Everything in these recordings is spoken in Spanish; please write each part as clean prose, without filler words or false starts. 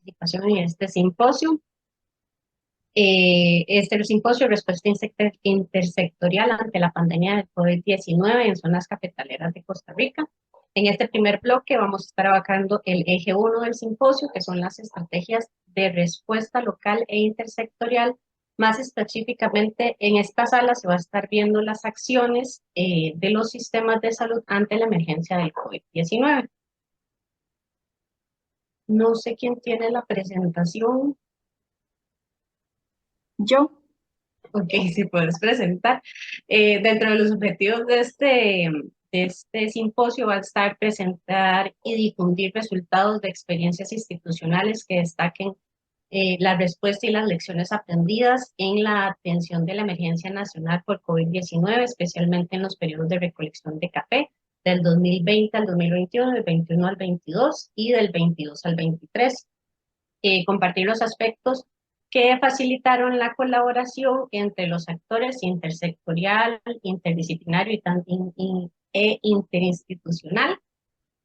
participación en este simposio. Este simposio Respuesta Intersectorial ante la pandemia del COVID-19 en zonas cafetaleras de Costa Rica. En este primer bloque vamos a estar abarcando el eje 1 del simposio, que son las estrategias de respuesta local e intersectorial. Más específicamente, en esta sala se va a estar viendo las acciones de los sistemas de salud ante la emergencia del COVID-19. No sé quién tiene la presentación. Yo. Ok, si puedes presentar. Dentro de los objetivos de este simposio va a estar presentar y difundir resultados de experiencias institucionales que destaquen la respuesta y las lecciones aprendidas en la atención de la emergencia nacional por COVID-19, especialmente en los periodos de recolección de café del 2020 al 2021, del 21 al 22 y del 22 al 23. Compartir los aspectos que facilitaron la colaboración entre los actores intersectorial, interdisciplinario e interinstitucional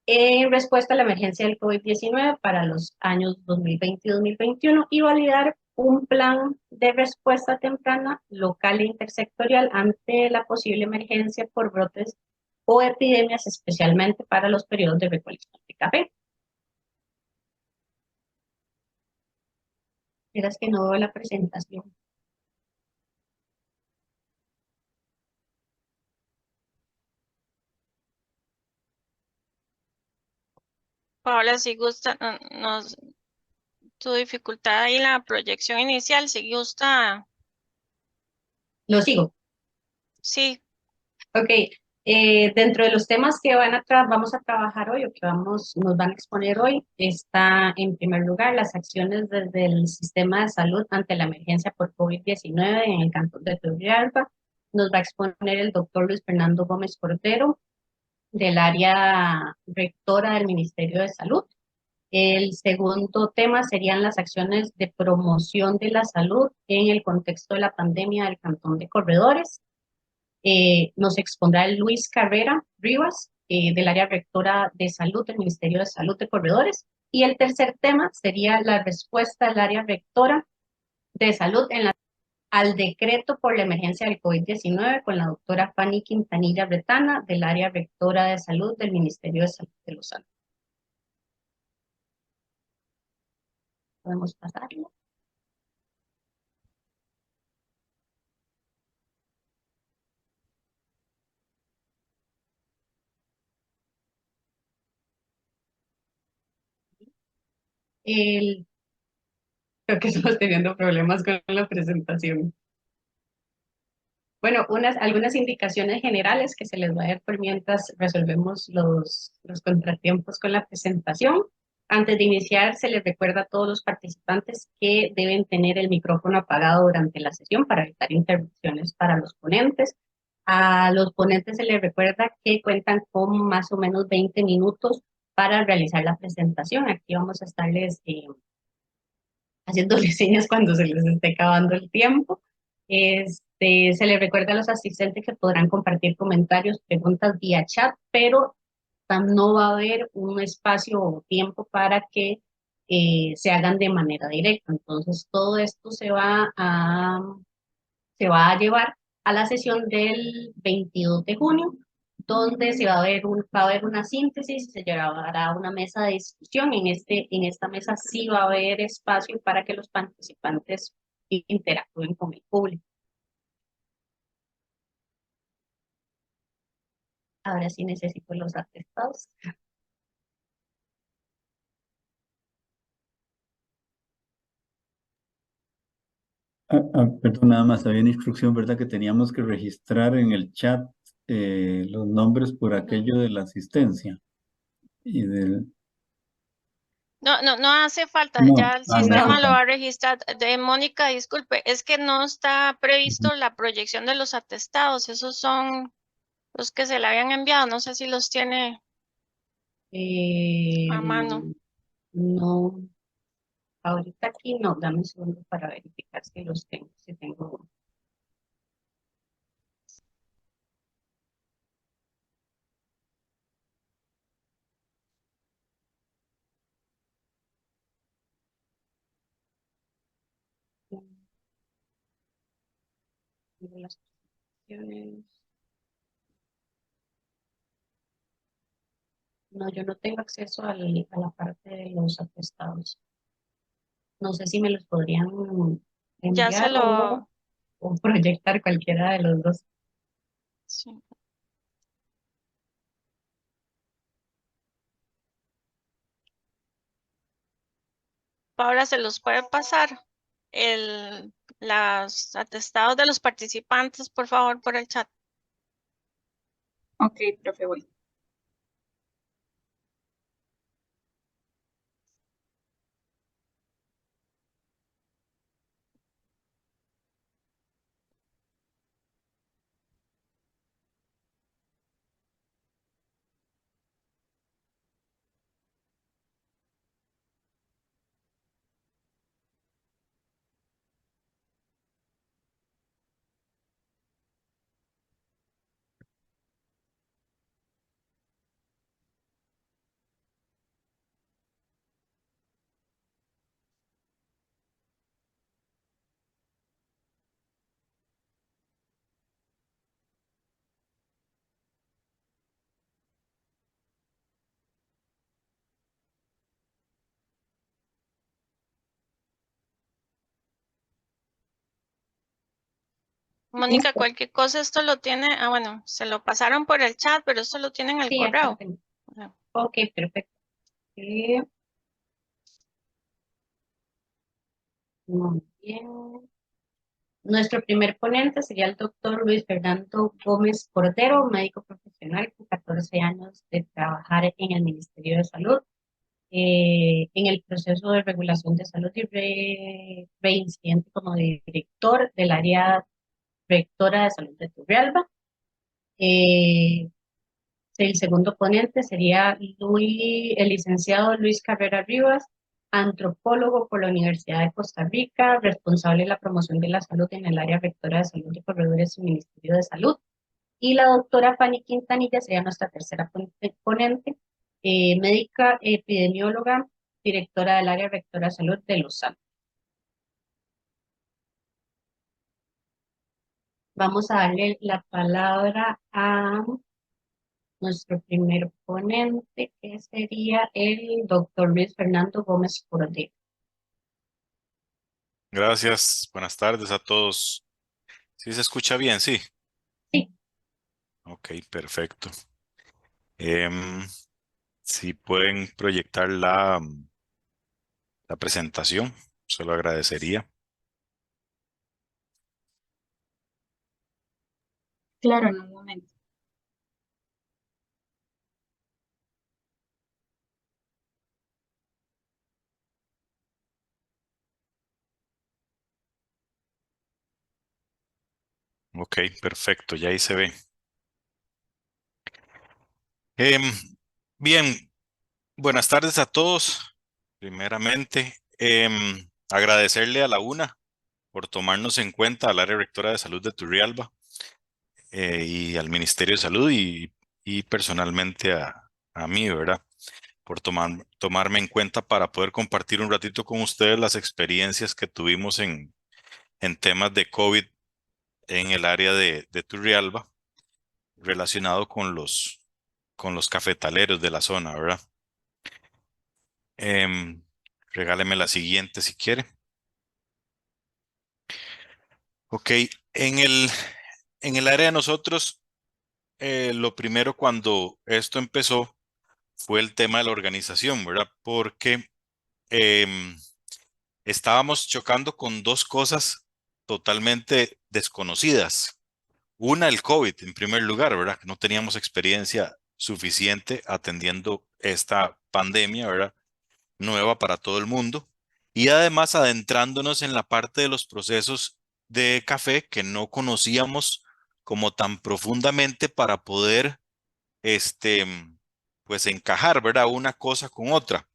en respuesta a la emergencia del COVID-19 para los años 2020 y 2021 y validar un plan de respuesta temprana local e intersectorial ante la posible emergencia por brotes o epidemias, especialmente para los periodos de recolección de café. Verás que no veo la presentación. Paola, si gusta, tu dificultad ahí en la proyección inicial, si gusta, Lo sigo. sí. Ok, dentro de los temas que vamos a trabajar hoy o que nos van a exponer hoy, está en primer lugar las acciones desde el sistema de salud ante la emergencia por COVID-19 en el cantón de Turrialba. Nos va a exponer el doctor Luis Fernando Gómez Cordero, del área rectora del Ministerio de Salud. El segundo tema serían las acciones de promoción de la salud en el contexto de la pandemia del cantón de Corredores. Nos expondrá Luis Carrera Rivas, del área rectora de salud del Ministerio de Salud de Corredores. Y el tercer tema sería la respuesta del área rectora de salud al decreto por la emergencia del COVID-19 con la doctora Fanny Quintanilla Bretana, del área rectora de salud del Ministerio de Salud de Los Ángeles. Podemos pasarlo. El, Creo que estamos teniendo problemas con la presentación. Bueno, algunas indicaciones generales que se les va a dar por mientras resolvemos los contratiempos con la presentación. Antes de iniciar, se les recuerda a todos los participantes que deben tener el micrófono apagado durante la sesión para evitar interrupciones para los ponentes. A los ponentes se les recuerda que cuentan con más o menos 20 minutos para realizar la presentación. Aquí vamos a estarles haciéndoles señas cuando se les esté acabando el tiempo. Se les recuerda a los asistentes que podrán compartir comentarios, preguntas vía chat, pero no va a haber un espacio o tiempo para que se hagan de manera directa. Entonces, todo esto se va a llevar a la sesión del 22 de junio, donde va a haber una síntesis, se llevará a una mesa de discusión. En esta mesa sí va a haber espacio para que los participantes interactúen con el público. Ahora sí necesito los atestados. Perdón, nada más, había una instrucción, ¿verdad? Que teníamos que registrar en el chat los nombres por aquello de la asistencia y del... No hace falta, No, ya el no hace sistema lo va falta. a registrar. Mónica, disculpe, es que no está Ujú. previsto la proyección de los atestados, esos son los que se le habían enviado, no sé si los tiene Eh, a mano. no, ahorita aquí no, dame un segundo para verificar si los tengo, si tengo. de las opciones. No, yo no tengo acceso a la parte de los atestados. No sé si me los podrían Ya se enviar lo... o proyectar cualquiera de los dos. sí. Paula, se los puede pasar los atestados de los participantes, por favor, por el chat. Ok, profe, voy. Mónica, cualquier cosa, esto lo tiene, bueno, se lo pasaron por el chat, pero esto lo tiene en el Sí, acá lo correo. tengo. Ajá. Ok, perfecto. Muy bien. Nuestro primer ponente sería el doctor Luis Fernando Gómez Cordero, médico profesional con 14 años de trabajar en el Ministerio de Salud, en el proceso de regulación de salud y reincidente como director del área rectora de salud de Turrialba. Eh, el segundo ponente sería el licenciado Luis Carrera Rivas, antropólogo por la Universidad de Costa Rica, responsable de la promoción de la salud en el área rectora de salud y corredores del Ministerio de Salud. Y la doctora Fanny Quintanilla sería nuestra tercera ponente, médica epidemióloga, directora del área rectora de salud de Los Santos. Vamos a darle la palabra a nuestro primer ponente, que sería el doctor Luis Fernando Gómez Cordero. Gracias, buenas tardes a todos. ¿Sí se escucha bien? Sí. Sí. Ok, perfecto. Si pueden proyectar la presentación, se lo agradecería. Claro, en un momento. Ok, perfecto, ya ahí se ve. Em, bien, buenas tardes a todos. Primeramente, agradecerle a la UNA por tomarnos en cuenta al área rectora de salud de Turrialba y al Ministerio de Salud y personalmente a mí, ¿verdad? Por tomarme en cuenta para poder compartir un ratito con ustedes las experiencias que tuvimos en temas de COVID en el área de Turrialba, relacionado con los cafetaleros de la zona, ¿verdad? Em, Regáleme la siguiente si quiere. Ok, en en el área de nosotros, lo primero cuando esto empezó fue el tema de la organización, ¿verdad? Porque em, estábamos chocando con dos cosas totalmente desconocidas. Una, el COVID, en primer lugar, ¿verdad? Que no teníamos experiencia suficiente atendiendo esta pandemia, ¿verdad? Nueva para todo el mundo. Y además adentrándonos en la parte de los procesos de café que no conocíamos como tan profundamente para poder, este, pues encajar, ¿verdad? Una cosa con otra.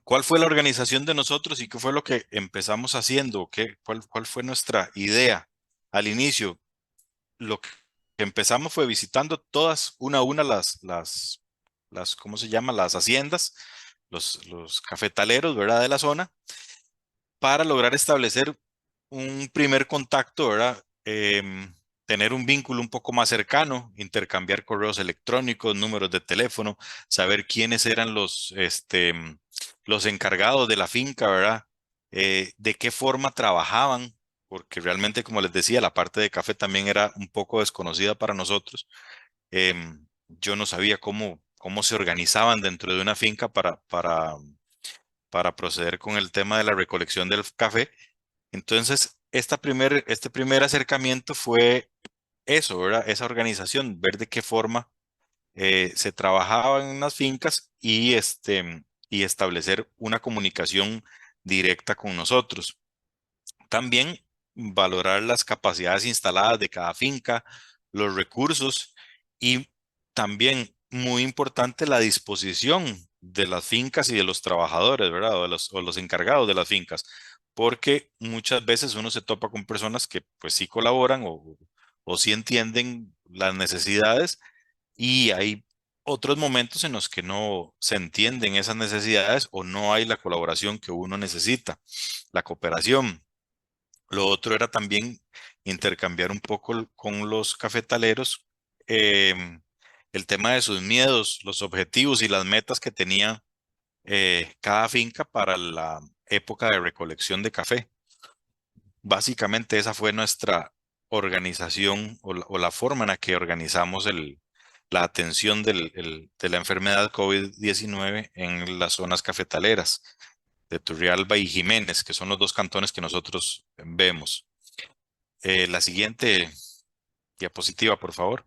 ¿Cuál fue la organización de nosotros y qué fue lo que empezamos haciendo? ¿Cuál fue nuestra idea al inicio? Lo que empezamos fue visitando todas una a una ¿cómo se llama? Las haciendas, los cafetaleros, ¿verdad? De la zona, para lograr establecer un primer contacto, ¿verdad? tener un vínculo un poco más cercano, intercambiar correos electrónicos, números de teléfono, saber quiénes eran los encargados de la finca, ¿verdad? De qué forma trabajaban, porque realmente, como les decía, la parte de café también era un poco desconocida para nosotros. Yo no sabía cómo se organizaban dentro de una finca para proceder con el tema de la recolección del café. Entonces, este primer acercamiento fue eso, ¿verdad? Esa organización, ver de qué forma se trabajaba en unas fincas y establecer una comunicación directa con nosotros. También valorar las capacidades instaladas de cada finca, los recursos y también muy importante la disposición de las fincas y de los trabajadores, ¿verdad? O los encargados de las fincas, porque muchas veces uno se topa con personas que pues sí colaboran o sí entienden las necesidades y hay otros momentos en los que no se entienden esas necesidades o no hay la colaboración que uno necesita, la cooperación. Lo otro era también intercambiar un poco con los cafetaleros el tema de sus miedos, los objetivos y las metas que tenía cada finca para la época de recolección de café. Básicamente esa fue nuestra organización o la forma en la que organizamos la atención de la enfermedad COVID-19 en las zonas cafetaleras de Turrialba y Jiménez, que son los dos cantones que nosotros vemos. La siguiente diapositiva, por favor.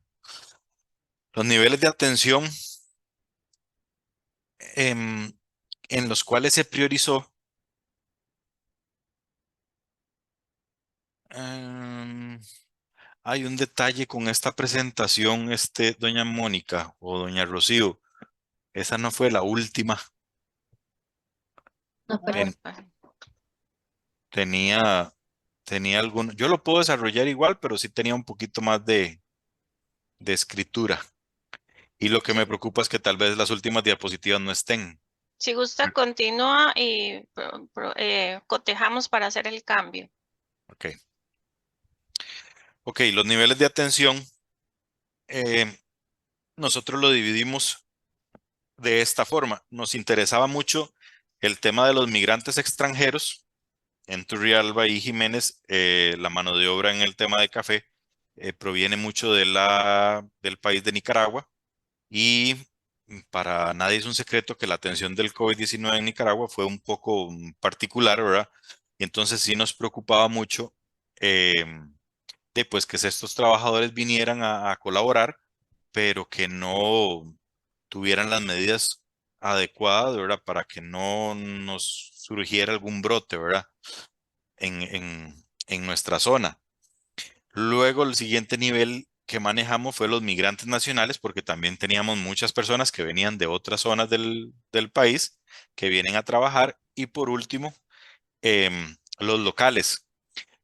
Los niveles de atención em, en los cuales se priorizó. em, Hay un detalle con esta presentación, doña Mónica o doña Rocío. Esa no fue la última. No, pero Ten- tenía algún. Yo lo puedo desarrollar igual, pero sí tenía un poquito más de escritura. Y lo que me preocupa es que tal vez las últimas diapositivas no estén. Si gusta, continúa y cotejamos para hacer el cambio. Ok. Ok, los niveles de atención, nosotros lo dividimos de esta forma. Nos interesaba mucho el tema de los migrantes extranjeros. En Turrialba y Jiménez, la mano de obra en el tema de café proviene mucho del país de Nicaragua y para nadie es un secreto que la atención del COVID-19 en Nicaragua fue un poco particular, ¿verdad? Y entonces sí nos preocupaba mucho eh, de pues que estos trabajadores vinieran a colaborar, pero que no tuvieran las medidas adecuadas, ¿verdad? Para que no nos surgiera algún brote, ¿verdad? En nuestra zona. Luego, el siguiente nivel que manejamos fue los migrantes nacionales, porque también teníamos muchas personas que venían de otras zonas del país, que vienen a trabajar. Y por último, los locales.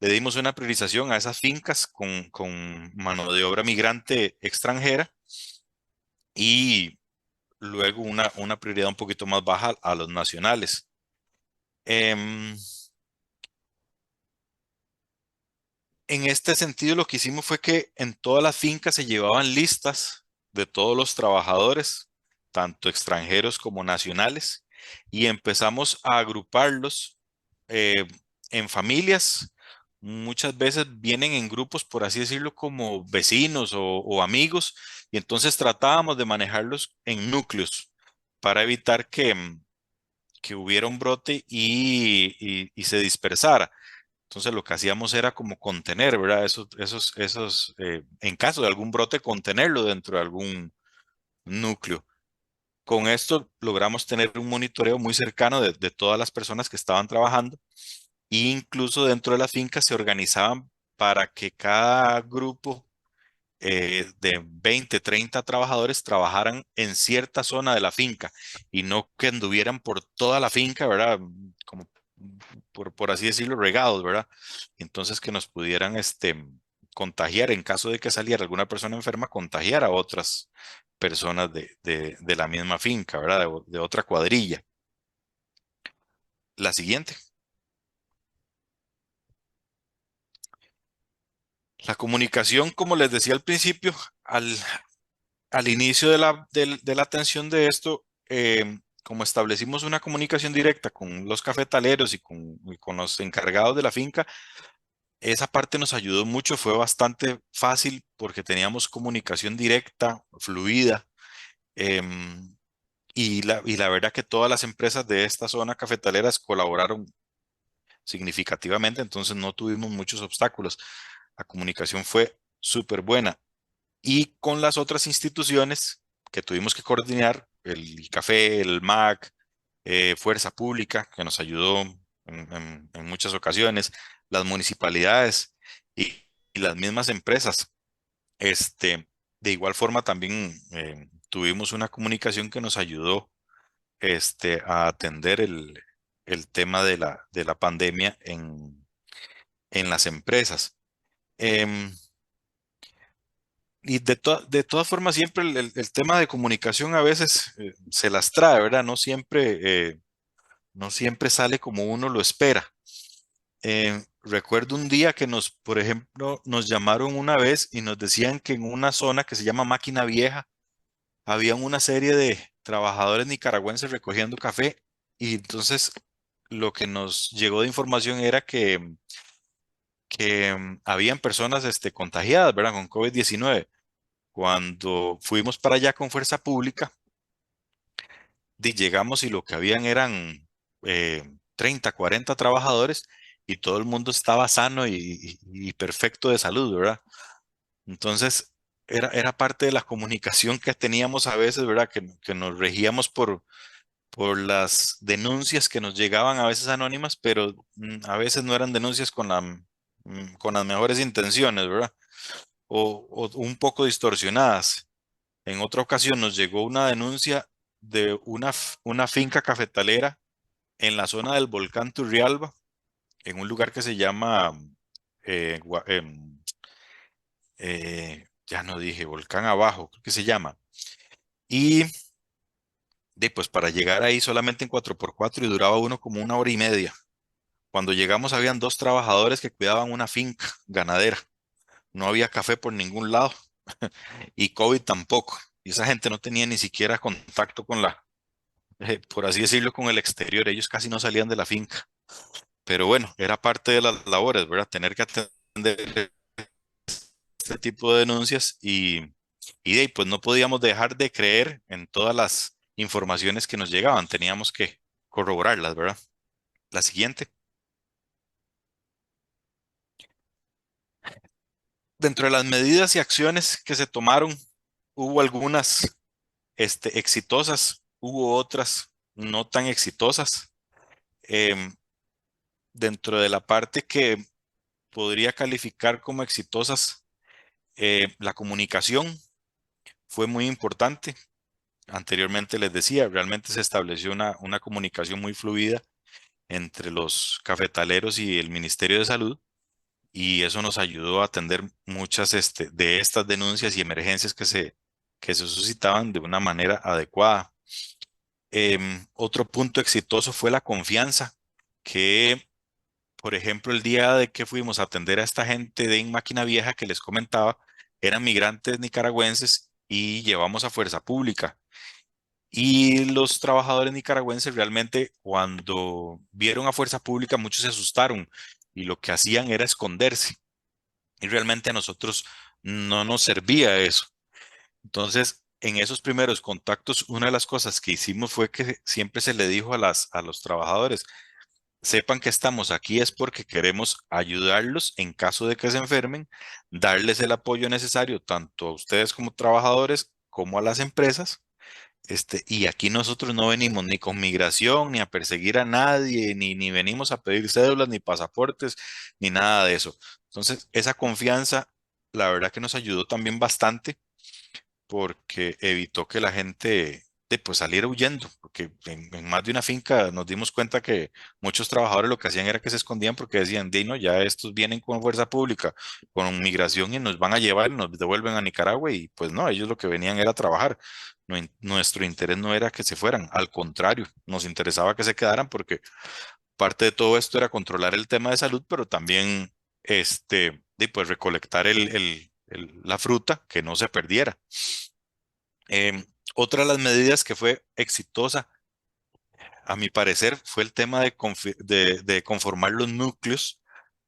Le dimos una priorización a esas fincas con mano de obra migrante extranjera y luego una prioridad un poquito más baja a los nacionales. En este sentido, lo que hicimos fue que en todas las fincas se llevaban listas de todos los trabajadores, tanto extranjeros como nacionales, y empezamos a agruparlos eh, en familias. Muchas veces vienen en grupos, por así decirlo, como vecinos o amigos, y entonces tratábamos de manejarlos en núcleos para evitar que hubiera un brote y se dispersara. Entonces lo que hacíamos era como contener, ¿verdad? En caso de algún brote, contenerlo dentro de algún núcleo. Con esto logramos tener un monitoreo muy cercano de todas las personas que estaban trabajando e incluso dentro de la finca se organizaban para que cada grupo de 20, 30 trabajadores trabajaran en cierta zona de la finca y no que anduvieran por toda la finca, ¿verdad? Como por así decirlo, regados, ¿verdad? Entonces que nos pudieran contagiar en caso de que saliera alguna persona enferma, contagiar a otras personas de la misma finca, ¿verdad? De otra cuadrilla. La siguiente. La comunicación, como les decía al principio, al inicio de la atención de esto, como establecimos una comunicación directa con los cafetaleros y con los encargados de la finca, esa parte nos ayudó mucho, fue bastante fácil porque teníamos comunicación directa, fluida, em, y la verdad que todas las empresas de esta zona cafetaleras colaboraron significativamente, entonces no tuvimos muchos obstáculos. La comunicación fue súper buena. Y con las otras instituciones que tuvimos que coordinar, el ICAFE, el MAC, Fuerza Pública, que nos ayudó en muchas ocasiones, las municipalidades y las mismas empresas. De igual forma también tuvimos una comunicación que nos ayudó a atender el tema de la pandemia en las empresas. Em, Y de todas formas, siempre el tema de comunicación a veces se las trae, ¿verdad? No siempre sale como uno lo espera. Recuerdo un día que por ejemplo, nos llamaron una vez y nos decían que en una zona que se llama Máquina Vieja, había una serie de trabajadores nicaragüenses recogiendo café y entonces lo que nos llegó de información era que habían personas contagiadas, ¿verdad? Con COVID-19. Cuando fuimos para allá con Fuerza Pública, llegamos y lo que habían eran 30, 40 trabajadores y todo el mundo estaba sano y perfecto de salud, ¿verdad? Entonces, era parte de la comunicación que teníamos a veces, ¿verdad? Que nos regíamos por las denuncias que nos llegaban a veces anónimas, pero a veces no eran denuncias con las mejores intenciones, ¿verdad? O un poco distorsionadas. En otra ocasión nos llegó una denuncia de una finca cafetalera en la zona del volcán Turrialba, en un lugar que se llama, ya no dije, Volcán Abajo, creo que se llama. Y pues para llegar ahí solamente en 4x4 y duraba uno como 1 hora y media. Cuando llegamos habían 2 trabajadores que cuidaban una finca ganadera. No había café por ningún lado y COVID tampoco. Y esa gente no tenía ni siquiera contacto por así decirlo, con el exterior. Ellos casi no salían de la finca. Pero bueno, era parte de las labores, ¿verdad? Tener que atender este tipo de denuncias y de ahí, pues no podíamos dejar de creer en todas las informaciones que nos llegaban. Teníamos que corroborarlas, ¿verdad? La siguiente. Dentro de las medidas y acciones que se tomaron, hubo algunas exitosas, hubo otras no tan exitosas. Em, Dentro de la parte que podría calificar como exitosas, la comunicación fue muy importante. Anteriormente les decía, realmente se estableció una comunicación muy fluida entre los cafetaleros y el Ministerio de Salud y eso nos ayudó a atender muchas de estas denuncias y emergencias que se suscitaban de una manera adecuada. Otro punto exitoso fue la confianza, que por ejemplo el día de que fuimos a atender a esta gente de en Máquina Vieja que les comentaba, eran migrantes nicaragüenses y llevamos a Fuerza Pública. Y los trabajadores nicaragüenses realmente cuando vieron a Fuerza Pública muchos se asustaron y lo que hacían era esconderse. Y realmente a nosotros no nos servía eso. Entonces, en esos primeros contactos, una de las cosas que hicimos fue que siempre se le dijo a los trabajadores, sepan que estamos aquí es porque queremos ayudarlos en caso de que se enfermen, darles el apoyo necesario tanto a ustedes como trabajadores como a las empresas. Y aquí nosotros no venimos ni con migración, ni a perseguir a nadie, ni venimos a pedir cédulas, ni pasaportes, ni nada de eso. Entonces, esa confianza, la verdad que nos ayudó también bastante porque evitó que la gente pues saliera huyendo, porque en más de una finca nos dimos cuenta que muchos trabajadores lo que hacían era que se escondían porque decían, no, ya estos vienen con fuerza pública, con migración y nos van a llevar y nos devuelven a Nicaragua y pues no, ellos lo que venían era trabajar. Nuestro interés no era que se fueran, al contrario, nos interesaba que se quedaran porque parte de todo esto era controlar el tema de salud, pero también pues recolectar la fruta, que no se perdiera. Otra de las medidas que fue exitosa, a mi parecer, fue el tema de conformar los núcleos,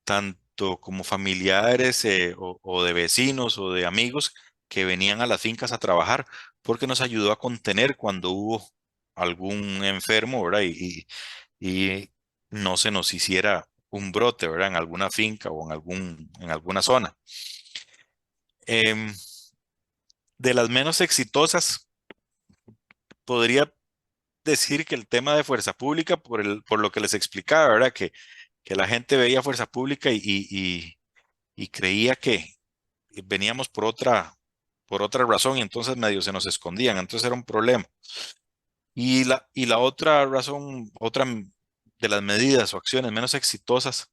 tanto como familiares o de vecinos o de amigos que venían a las fincas a trabajar, porque nos ayudó a contener cuando hubo algún enfermo, ¿verdad? Y no se nos hiciera un brote, ¿verdad? En alguna finca o en alguna zona. Em, de las menos exitosas, podría decir que el tema de fuerza pública, por lo que les explicaba, ¿verdad? Que la gente veía fuerza pública y creía que veníamos por otra razón y entonces medio se nos escondían, entonces era un problema. Y la otra razón, de las medidas o acciones menos exitosas,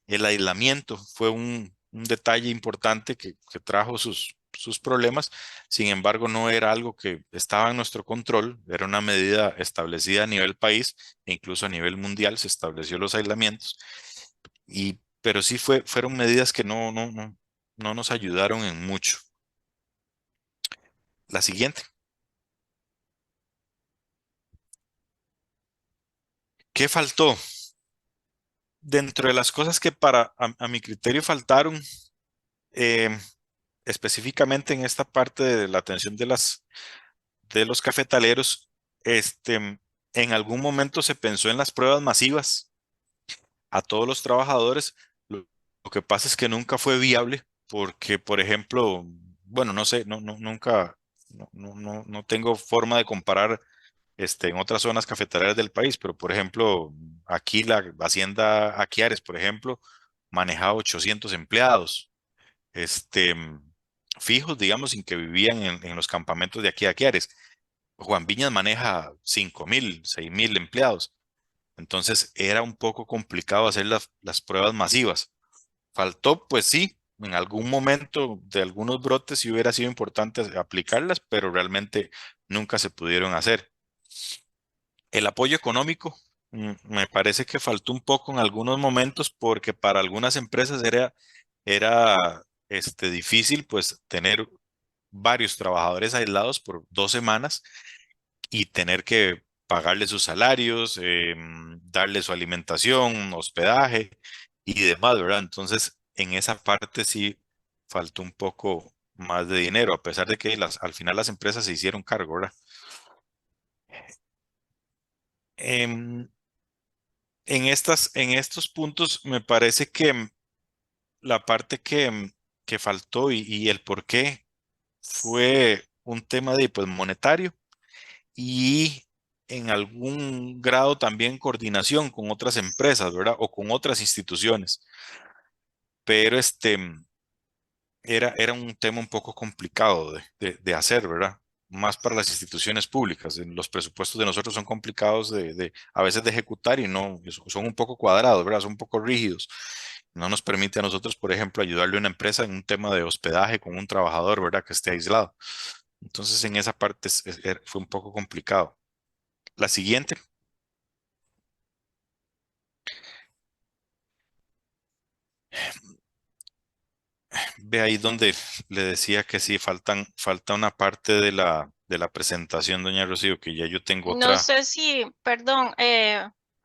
el aislamiento fue un detalle importante que trajo sus problemas. Sin embargo, no era algo que estaba en nuestro control, era una medida establecida a nivel país e incluso a nivel mundial se estableció los aislamientos. Pero sí fueron medidas que no nos ayudaron en mucho. La siguiente. ¿Qué faltó? Dentro de las cosas que a mi criterio faltaron, eh, específicamente en esta parte de la atención de los cafetaleros, en algún momento se pensó en las pruebas masivas a todos los trabajadores. Lo que pasa es que nunca fue viable porque, por ejemplo, bueno, no sé, nunca, no tengo forma de comparar en otras zonas cafetaleras del país, pero por ejemplo, aquí la hacienda Aquiares, por ejemplo, manejaba 800 empleados, este, fijos, digamos, sin que vivían en los campamentos de aquí a Aquiares. Juan Viñas maneja 5.000, 6.000 empleados. Entonces era un poco complicado hacer las pruebas masivas. Faltó, pues sí, en algún momento de algunos brotes sí hubiera sido importante aplicarlas, pero realmente nunca se pudieron hacer. El apoyo económico, me parece que faltó un poco en algunos momentos porque para algunas empresas era difícil pues tener varios trabajadores aislados por 2 semanas y tener que pagarles sus salarios, darles su alimentación, hospedaje y demás, ¿verdad? Entonces, en esa parte sí faltó un poco más de dinero, a pesar de que al final las empresas se hicieron cargo, ¿verdad? Em, en estos puntos me parece que la parte que faltó y el por qué fue un tema de pues monetario y en algún grado también coordinación con otras empresas, ¿verdad? O con otras instituciones. Pero era un tema un poco complicado de hacer, ¿verdad? Más para las instituciones públicas. Los presupuestos de nosotros son complicados a veces de ejecutar y no, son un poco cuadrados, ¿verdad? Son un poco rígidos. No nos permite a nosotros, por ejemplo, ayudarle a una empresa en un tema de hospedaje con un trabajador, ¿verdad? Que esté aislado. Entonces, en esa parte fue un poco complicado. La siguiente. Ve ahí donde le decía que sí, falta una parte de la presentación, doña Rocío, que ya yo tengo No otra. sé si, perdón,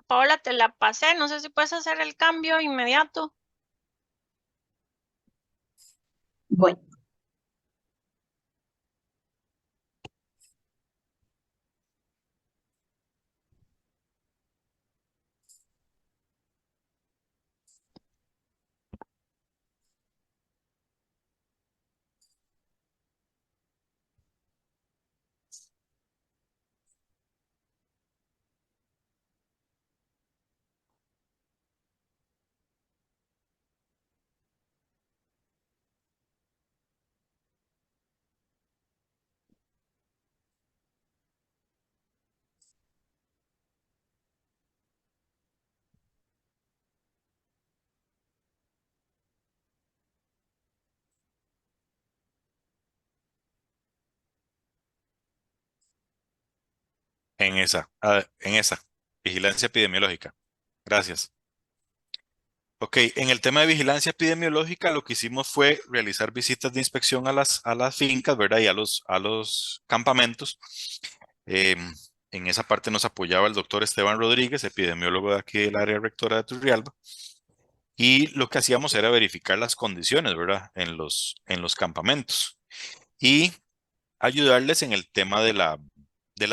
Paola, te la pasé, no sé si puedes hacer el cambio inmediato. Bueno, En esa, vigilancia epidemiológica. Gracias. Ok, en el tema de vigilancia epidemiológica, lo que hicimos fue realizar visitas de inspección a las fincas, ¿verdad? Y a los campamentos. En esa parte nos apoyaba el doctor Esteban Rodríguez, epidemiólogo de aquí del área rectora de Turrialba. Y lo que hacíamos era verificar las condiciones, ¿verdad? En los campamentos. Y ayudarles en el tema de las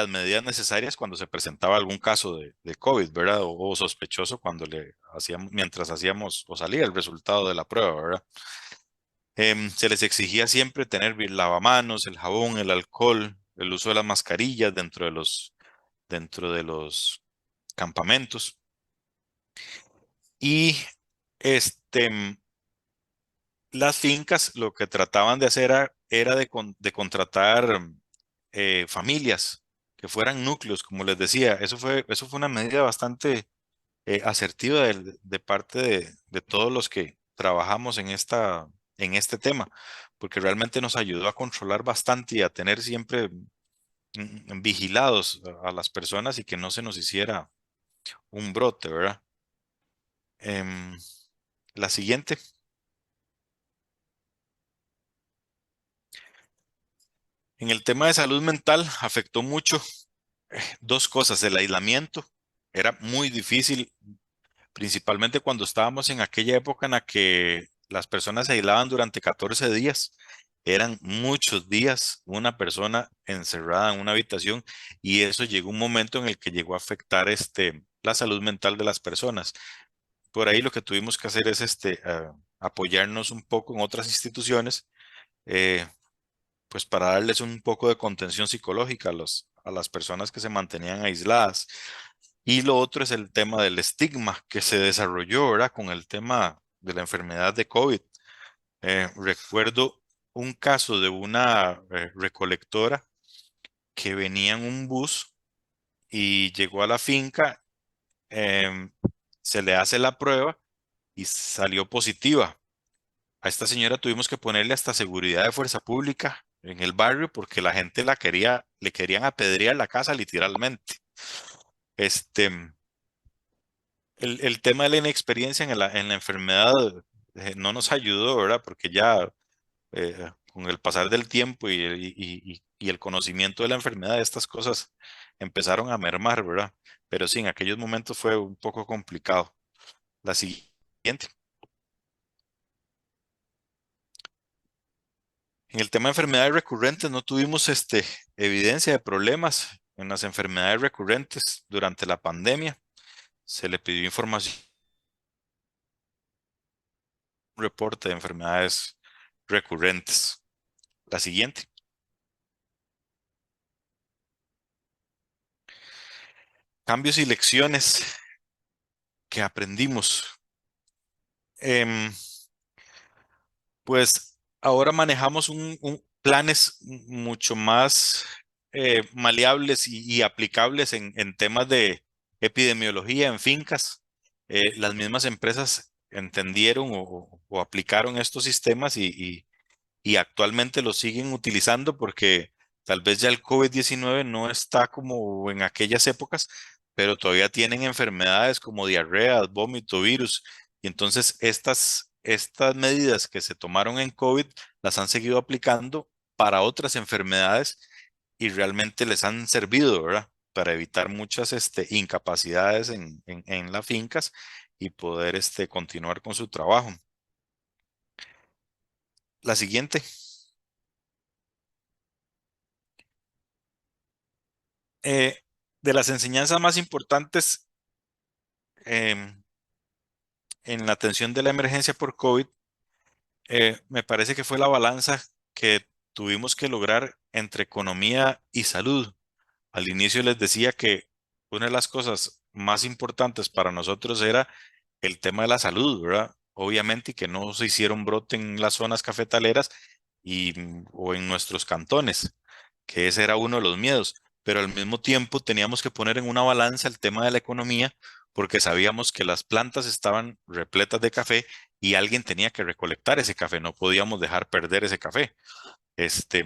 medidas necesarias cuando se presentaba algún caso de COVID, ¿verdad? O sospechoso cuando mientras hacíamos o salía el resultado de la prueba, ¿verdad? Se les exigía siempre tener lavamanos, el jabón, el alcohol, el uso de las mascarillas dentro de los campamentos. Y las fincas lo que trataban de hacer era de contratar familias que fueran núcleos, como les decía. Eso fue una medida bastante asertiva de parte de todos los que trabajamos en este tema, porque realmente nos ayudó a controlar bastante y a tener siempre vigilados a las personas y que no se nos hiciera un brote, ¿verdad? Em, la siguiente. En el tema de salud mental afectó mucho dos cosas. El aislamiento era muy difícil, principalmente cuando estábamos en aquella época en la que las personas se aislaban durante 14 días. Eran muchos días una persona encerrada en una habitación y eso llegó un momento en el que llegó a afectar la salud mental de las personas. Por ahí lo que tuvimos que hacer es apoyarnos un poco en otras instituciones, eh, pues para darles un poco de contención psicológica a las personas que se mantenían aisladas. Y lo otro es el tema del estigma que se desarrolló, ¿verdad? Con el tema de la enfermedad de COVID. Recuerdo un caso de una recolectora que venía en un bus y llegó a la finca, em, se le hace la prueba y salió positiva. A esta señora tuvimos que ponerle hasta seguridad de fuerza pública en el barrio porque la gente le querían apedrear la casa literalmente. Este, el tema de la inexperiencia en la enfermedad no nos ayudó, ¿verdad? Porque ya con el pasar del tiempo y el conocimiento de la enfermedad, estas cosas empezaron a mermar, ¿verdad? Pero sí, en aquellos momentos fue un poco complicado. La siguiente. En el tema de enfermedades recurrentes no tuvimos evidencia de problemas en las enfermedades recurrentes durante la pandemia. Se le pidió información, un reporte de enfermedades recurrentes. La siguiente. Cambios y lecciones que aprendimos. Em, Pues ahora manejamos planes mucho más maleables y aplicables en temas de epidemiología en fincas. Las mismas empresas entendieron o aplicaron estos sistemas y actualmente los siguen utilizando porque tal vez ya el COVID-19 no está como en aquellas épocas, pero todavía tienen enfermedades como diarrea, vómito, virus. Y entonces estas medidas que se tomaron en COVID las han seguido aplicando para otras enfermedades y realmente les han servido, ¿verdad? Para evitar muchas incapacidades en las fincas y poder continuar con su trabajo. La siguiente. Eh, de las enseñanzas más importantes em, en la atención de la emergencia por COVID, me parece que fue la balanza que tuvimos que lograr entre economía y salud. Al inicio les decía que una de las cosas más importantes para nosotros era el tema de la salud, ¿verdad? Obviamente y que no se hiciera un brote en las zonas cafetaleras o en nuestros cantones, que ese era uno de los miedos, pero al mismo tiempo teníamos que poner en una balanza el tema de la economía porque sabíamos que las plantas estaban repletas de café y alguien tenía que recolectar ese café, no podíamos dejar perder ese café. Este,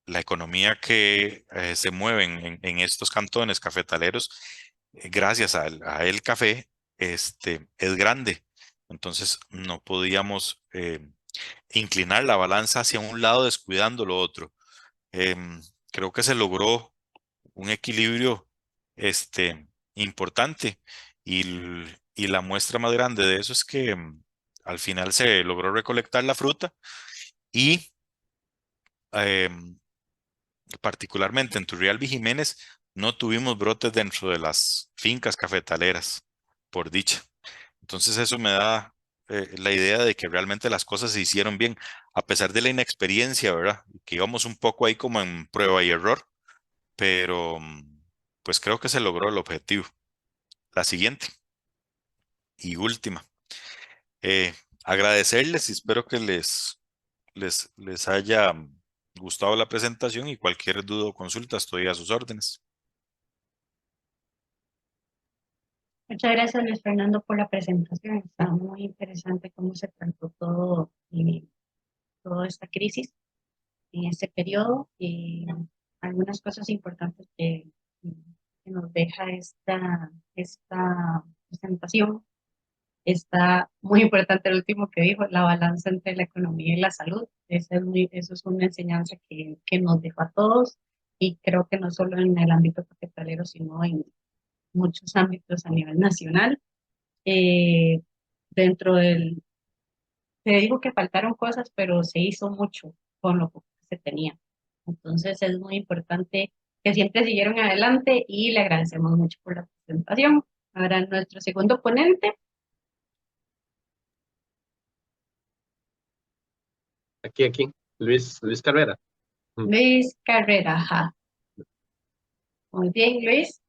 la economía que se mueve en estos cantones cafetaleros, gracias a el café, es grande. Entonces no podíamos inclinar la balanza hacia un lado descuidando lo otro. Creo que se logró un equilibrio importante y la muestra más grande de eso es que al final se logró recolectar la fruta y em, particularmente en Turrialba y Jiménez no tuvimos brotes dentro de las fincas cafetaleras, por dicha. Entonces eso me da la idea de que realmente las cosas se hicieron bien, a pesar de la inexperiencia, ¿verdad? Que íbamos un poco ahí como en prueba y error, pero pues creo que se logró el objetivo. La siguiente y última. Eh, Agradecerles y espero que les haya gustado la presentación y cualquier duda o consulta estoy a sus órdenes. Muchas gracias, Luis Fernando, por la presentación. Está muy interesante cómo se trató todo, toda esta crisis en este periodo y algunas cosas importantes que nos deja esta presentación. Está muy importante el último que dijo, la balanza entre la economía y la salud. Eso es una enseñanza que nos dejó a todos y creo que no solo en el ámbito cafetalero, sino en muchos ámbitos a nivel nacional. Eh, dentro del, te digo que faltaron cosas, pero se hizo mucho con lo poco que se tenía. Entonces es muy importante que siempre siguieron adelante y le agradecemos mucho por la presentación. Ahora nuestro segundo ponente, Aquí, Luis Carrera. Luis Carrera. Ajá. Muy bien, Luis.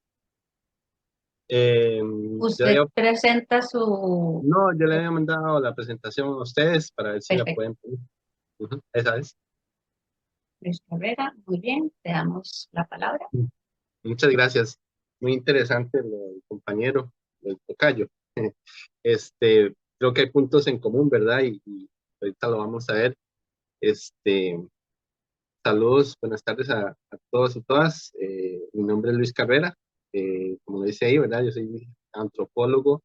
Usted presenta su... No, yo le había mandado la presentación a ustedes para ver si la Perfecto. pueden poner. Esa es. Luis Carrera, muy bien, te damos la palabra. Muchas gracias. Muy interesante el compañero, el tocayo. Creo que hay puntos en común, ¿verdad? Y ahorita lo vamos a ver. Saludos, buenas tardes a todos y todas. Mi nombre es Luis Carrera. Como lo dice ahí, ¿verdad? Yo soy antropólogo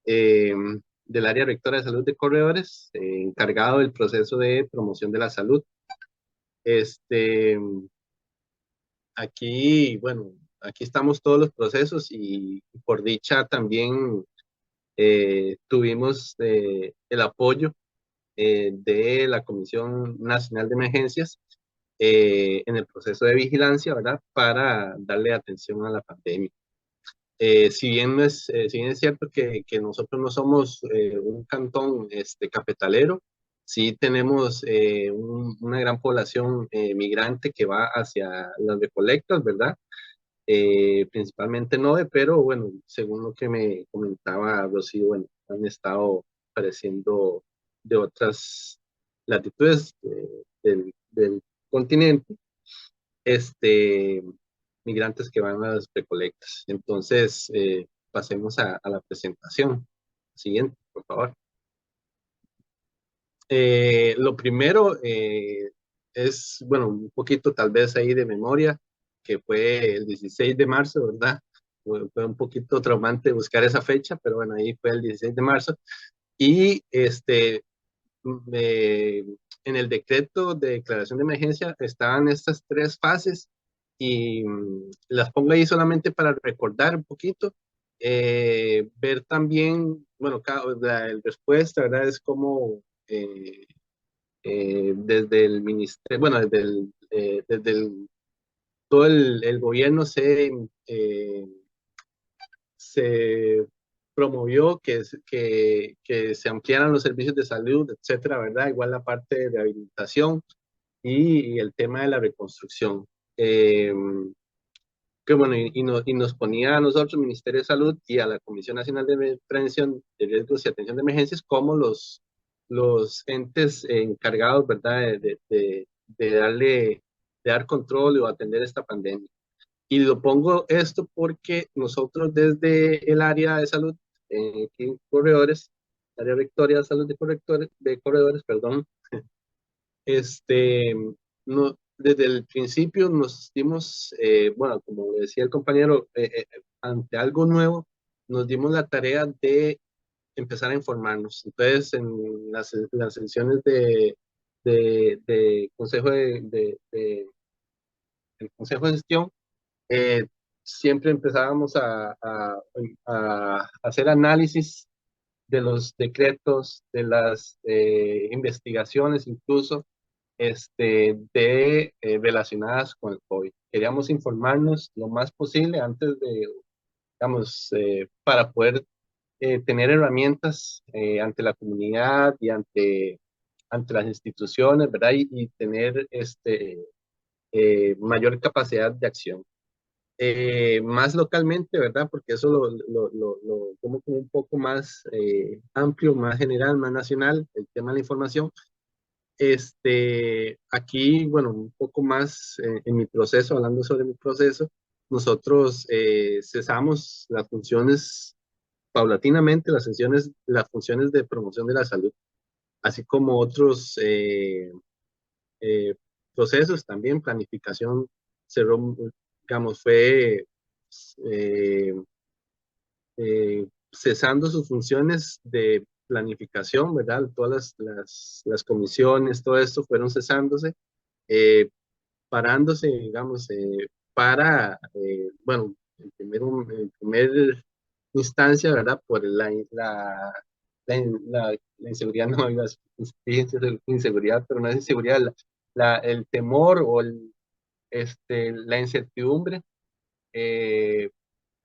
del área rectora de salud de corredores, encargado del proceso de promoción de la salud. Aquí, bueno, aquí estamos todos los procesos y por dicha también tuvimos el apoyo de la Comisión Nacional de Emergencias en el proceso de vigilancia, ¿verdad? Para darle atención a la pandemia. Si bien es cierto que nosotros no somos un cantón cafetalero, sí tenemos una gran población migrante que va hacia las recolectas, ¿verdad? Principalmente NOVE, pero bueno, según lo que me comentaba Rocío, bueno, han estado apareciendo de otras latitudes del continente, migrantes que van a las recolectas. Entonces, pasemos a la presentación. Siguiente, por favor. Lo primero es, bueno, un poquito tal vez ahí de memoria, que fue el 16 de marzo, ¿verdad? Fue un poquito traumante buscar esa fecha, pero bueno, ahí fue el 16 de marzo. Y en el decreto de declaración de emergencia estaban estas tres fases y las pongo ahí solamente para recordar un poquito. Ver también, bueno, la respuesta, ¿verdad? Es como desde el ministerio, bueno, todo el gobierno se promovió que se ampliaran los servicios de salud, etcétera, ¿verdad? Igual la parte de rehabilitación y el tema de la reconstrucción. Que bueno, y nos ponía a nosotros, Ministerio de Salud y a la Comisión Nacional de Prevención de Riesgos y Atención de Emergencias como los entes encargados, ¿verdad? De dar control o atender esta pandemia. Y lo pongo esto porque nosotros desde el área de salud, aquí en Corredores, área rectoria de salud de corredores, perdón, desde el principio nos dimos, bueno, como decía el compañero, ante algo nuevo, nos dimos la tarea de empezar a informarnos. Entonces, en las sesiones de consejo el consejo de gestión, siempre empezábamos a hacer análisis de los decretos, de las investigaciones incluso, relacionadas con el COVID. Queríamos informarnos lo más posible antes de, digamos, para poder tener herramientas ante la comunidad y ante las instituciones, ¿verdad? Y tener mayor capacidad de acción. Más localmente, ¿verdad? Porque eso lo como un poco más amplio, más general, más nacional, el tema de la información. Aquí, bueno, un poco más en mi proceso, hablando sobre mi proceso, nosotros cesamos las funciones paulatinamente, las funciones de promoción de la salud, así como otros eh, procesos también, planificación, cerró, digamos, fue eh, cesando sus funciones de planificación, ¿verdad? Todas las comisiones, todo esto fueron cesándose, eh, parándose, digamos, bueno, en primer instancia, ¿verdad? Por la inseguridad, no iba a decir inseguridad, pero no es inseguridad, el temor o la incertidumbre eh,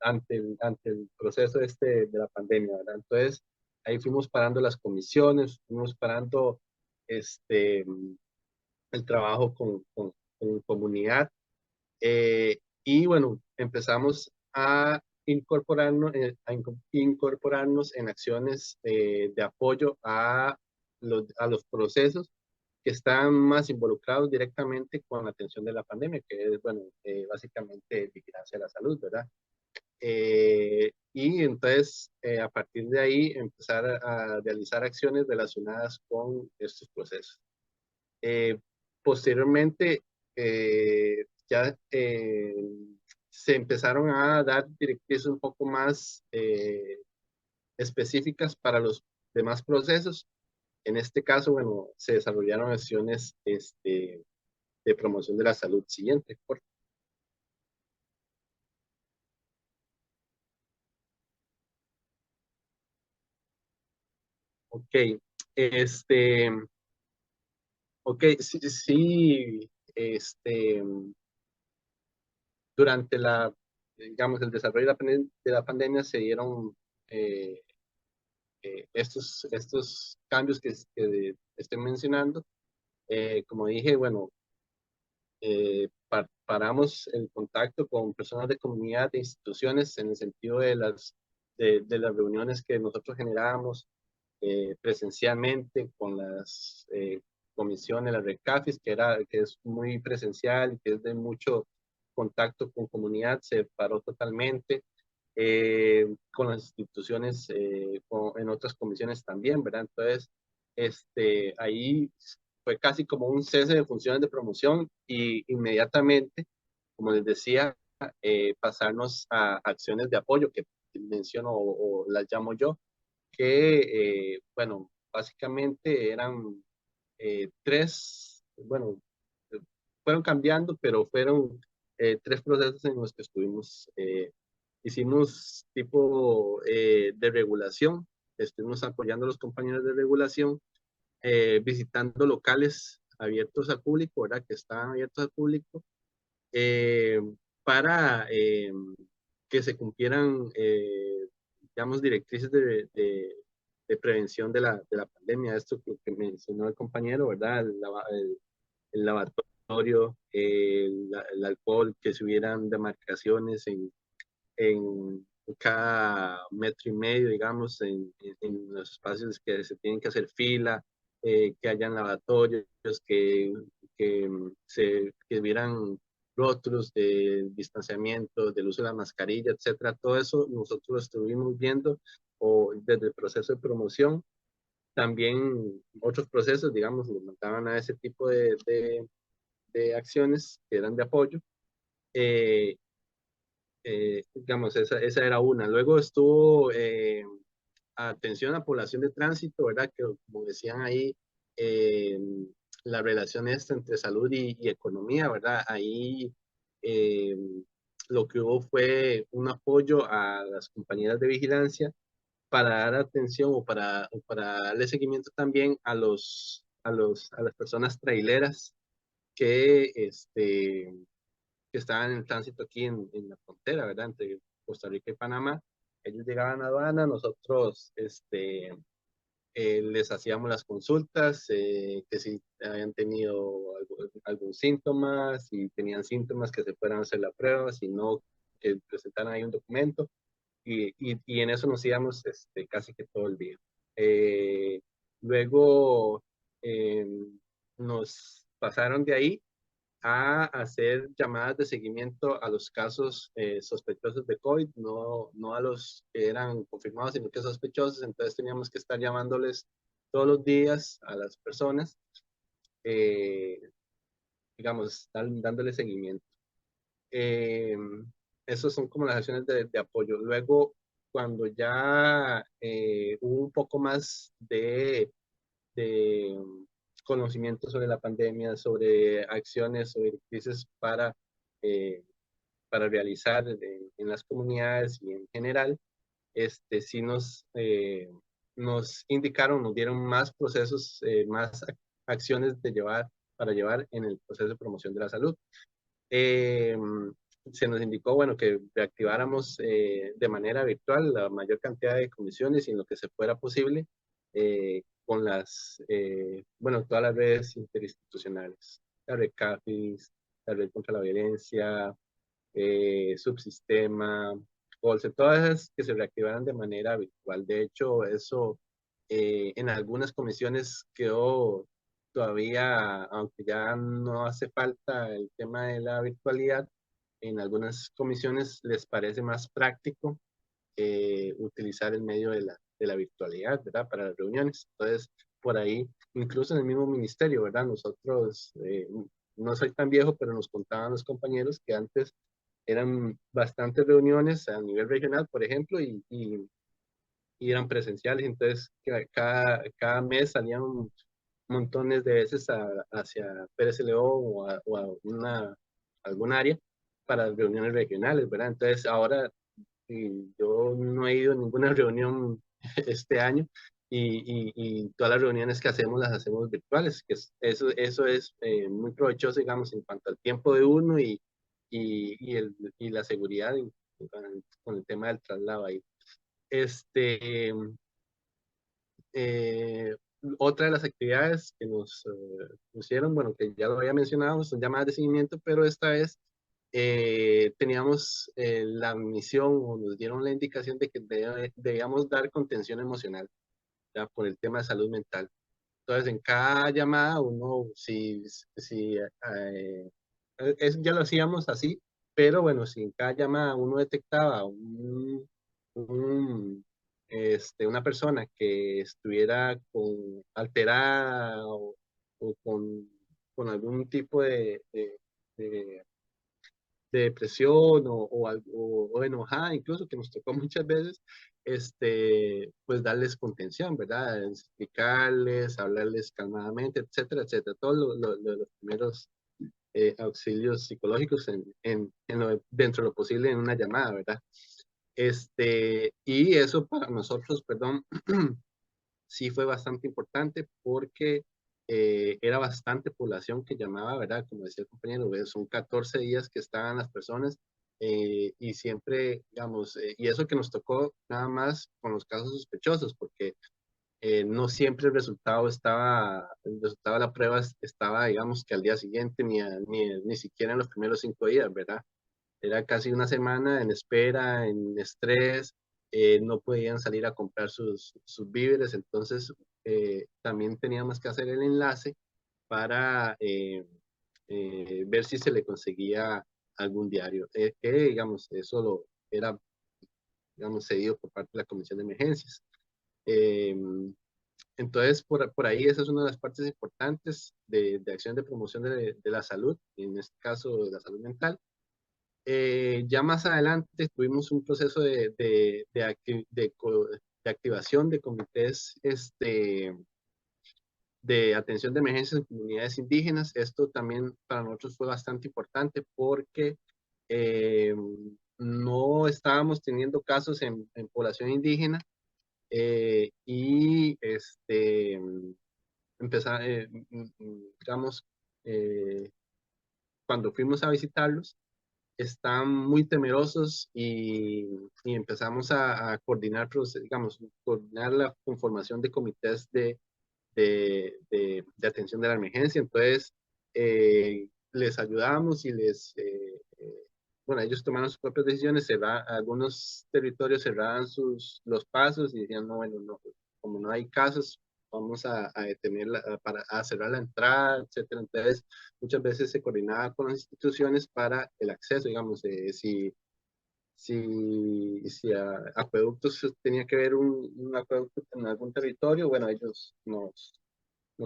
ante el proceso de la pandemia, ¿verdad? Entonces, ahí fuimos parando las comisiones, fuimos parando este, el trabajo con comunidad, y bueno, empezamos a incorporarnos en acciones de apoyo a los procesos que están más involucrados directamente con la atención de la pandemia, que es, bueno, básicamente vigilancia de la salud, ¿verdad? Y entonces, a partir de ahí, empezar a realizar acciones relacionadas con estos procesos. Posteriormente, ya se empezaron a dar directrices un poco más específicas para los demás procesos. En este caso, bueno, se desarrollaron acciones de promoción de la salud. Siguiente, por favor. Ok, ok, sí, sí, durante digamos, el desarrollo de la pandemia se dieron eh, estos cambios que estoy mencionando. Como dije, bueno, paramos el contacto con personas de comunidad, de instituciones, en el sentido de las reuniones que nosotros generábamos presencialmente con las comisiones, las RECAFIS, que es muy presencial y que es de mucho contacto con comunidad, se paró totalmente. Con las instituciones, en otras comisiones también, ¿verdad? Entonces, ahí fue casi como un cese de funciones de promoción y inmediatamente, como les decía, pasarnos a acciones de apoyo que menciono o las llamo yo, que, bueno, básicamente eran tres, bueno, fueron cambiando, pero fueron tres procesos en los que estuvimos. Hicimos tipo de regulación, estuvimos apoyando a los compañeros de regulación, visitando locales abiertos al público, ¿verdad? Que estaban abiertos al público, eh, para que se cumplieran, digamos, directrices de prevención de la pandemia. Esto que mencionó el compañero, ¿verdad? El lavatorio, el alcohol, que se hubieran demarcaciones en cada metro y medio, digamos, en los espacios que se tienen que hacer fila, que hayan lavatorios, que hubieran rótulos de distanciamiento, del uso de la mascarilla, etcétera. Todo eso nosotros lo estuvimos viendo desde el proceso de promoción. También otros procesos, digamos, nos mandaban a ese tipo de acciones que eran de apoyo. Digamos, esa era una. Luego estuvo atención a población de tránsito, ¿verdad? Que como decían ahí, la relación esta entre salud y economía, ¿verdad? Ahí lo que hubo fue un apoyo a las compañías de vigilancia para dar atención o para darle seguimiento también a las personas traileras que, que estaban en tránsito aquí en la frontera, ¿verdad? Entre Costa Rica y Panamá. Ellos llegaban a aduana, nosotros les hacíamos las consultas, que si habían tenido algún síntoma, si tenían síntomas que se fueran a hacer la prueba, si no, que presentaran ahí un documento, y en eso nos íbamos casi que todo el día. Luego nos pasaron de ahí a hacer llamadas de seguimiento a los casos sospechosos de COVID, no a los que eran confirmados, sino que sospechosos. Entonces teníamos que estar llamándoles todos los días a las personas, digamos, dándole seguimiento. Esas son como las acciones de apoyo. Luego, cuando ya hubo un poco más de conocimiento sobre la pandemia, sobre acciones, sobre directrices para realizar en las comunidades y en general, sí nos indicaron, nos dieron más procesos, más acciones para llevar en el proceso de promoción de la salud. Se nos indicó, bueno, que reactiváramos de manera virtual la mayor cantidad de comisiones y en lo que se fuera posible con bueno, todas las redes interinstitucionales, la red CAFIS, la red contra la violencia, Subsistema, Colse, todas esas que se reactivaran de manera virtual. De hecho, eso en algunas comisiones quedó todavía, aunque ya no hace falta el tema de la virtualidad, en algunas comisiones les parece más práctico utilizar el medio de la virtualidad, ¿verdad? Para las reuniones. Entonces, por ahí, incluso en el mismo ministerio, ¿verdad? Nosotros, no soy tan viejo, pero nos contaban los compañeros que antes eran bastantes reuniones a nivel regional, por ejemplo, y eran presenciales. Entonces, cada mes salían montones de veces hacia Pérez León o a algún área para reuniones regionales, ¿verdad? Entonces, ahora yo no he ido a ninguna reunión este año y todas las reuniones que hacemos las hacemos virtuales, que eso es muy provechoso, digamos, en cuanto al tiempo de uno y la seguridad con el tema del traslado ahí. Eh, Otra de las actividades que nos pusieron, bueno, que ya lo había mencionado, son llamadas de seguimiento, pero esta vez teníamos la misión o nos dieron la indicación de que debíamos dar contención emocional, ya por el tema de salud mental. Entonces, en cada llamada, uno, ya lo hacíamos así, pero bueno, si en cada llamada uno detectaba un, una persona que estuviera alterada o con algún tipo de depresión o enojada, incluso que nos tocó muchas veces, pues darles contención, ¿verdad? Explicarles, hablarles calmadamente, etcétera, etcétera. Todos los primeros auxilios psicológicos dentro de lo posible en una llamada, ¿verdad? Y eso para nosotros, perdón, sí fue bastante importante porque era bastante población que llamaba, ¿verdad? Como decía el compañero, son 14 días que estaban las personas y siempre, digamos, y eso que nos tocó nada más con los casos sospechosos, porque no siempre el resultado de la prueba estaba, digamos, que al día siguiente ni siquiera en los primeros 5 días, ¿verdad? Era casi una semana en espera, en estrés, no podían salir a comprar sus víveres, entonces también teníamos que hacer el enlace para ver si se le conseguía algún diario, que digamos, era, digamos, cedido por parte de la Comisión de Emergencias. Entonces, por ahí esa es una de las partes importantes de acción de promoción de la salud, en este caso de la salud mental. Ya más adelante tuvimos un proceso activación de comités de atención de emergencias en comunidades indígenas. Esto también para nosotros fue bastante importante porque no estábamos teniendo casos en población indígena y digamos, cuando fuimos a visitarlos, están muy temerosos y empezamos a coordinar, digamos, coordinar la conformación de comités de atención de la emergencia. Entonces, les ayudamos y bueno, ellos tomaron sus propias decisiones, algunos territorios cerraban los pasos y decían, no, bueno, no, como no hay casos, vamos a a cerrar la entrada, etcétera. Entonces, muchas veces se coordinaba con las instituciones para el acceso, digamos, si acueductos tenía que ver un acueducto en algún territorio, bueno, ellos nos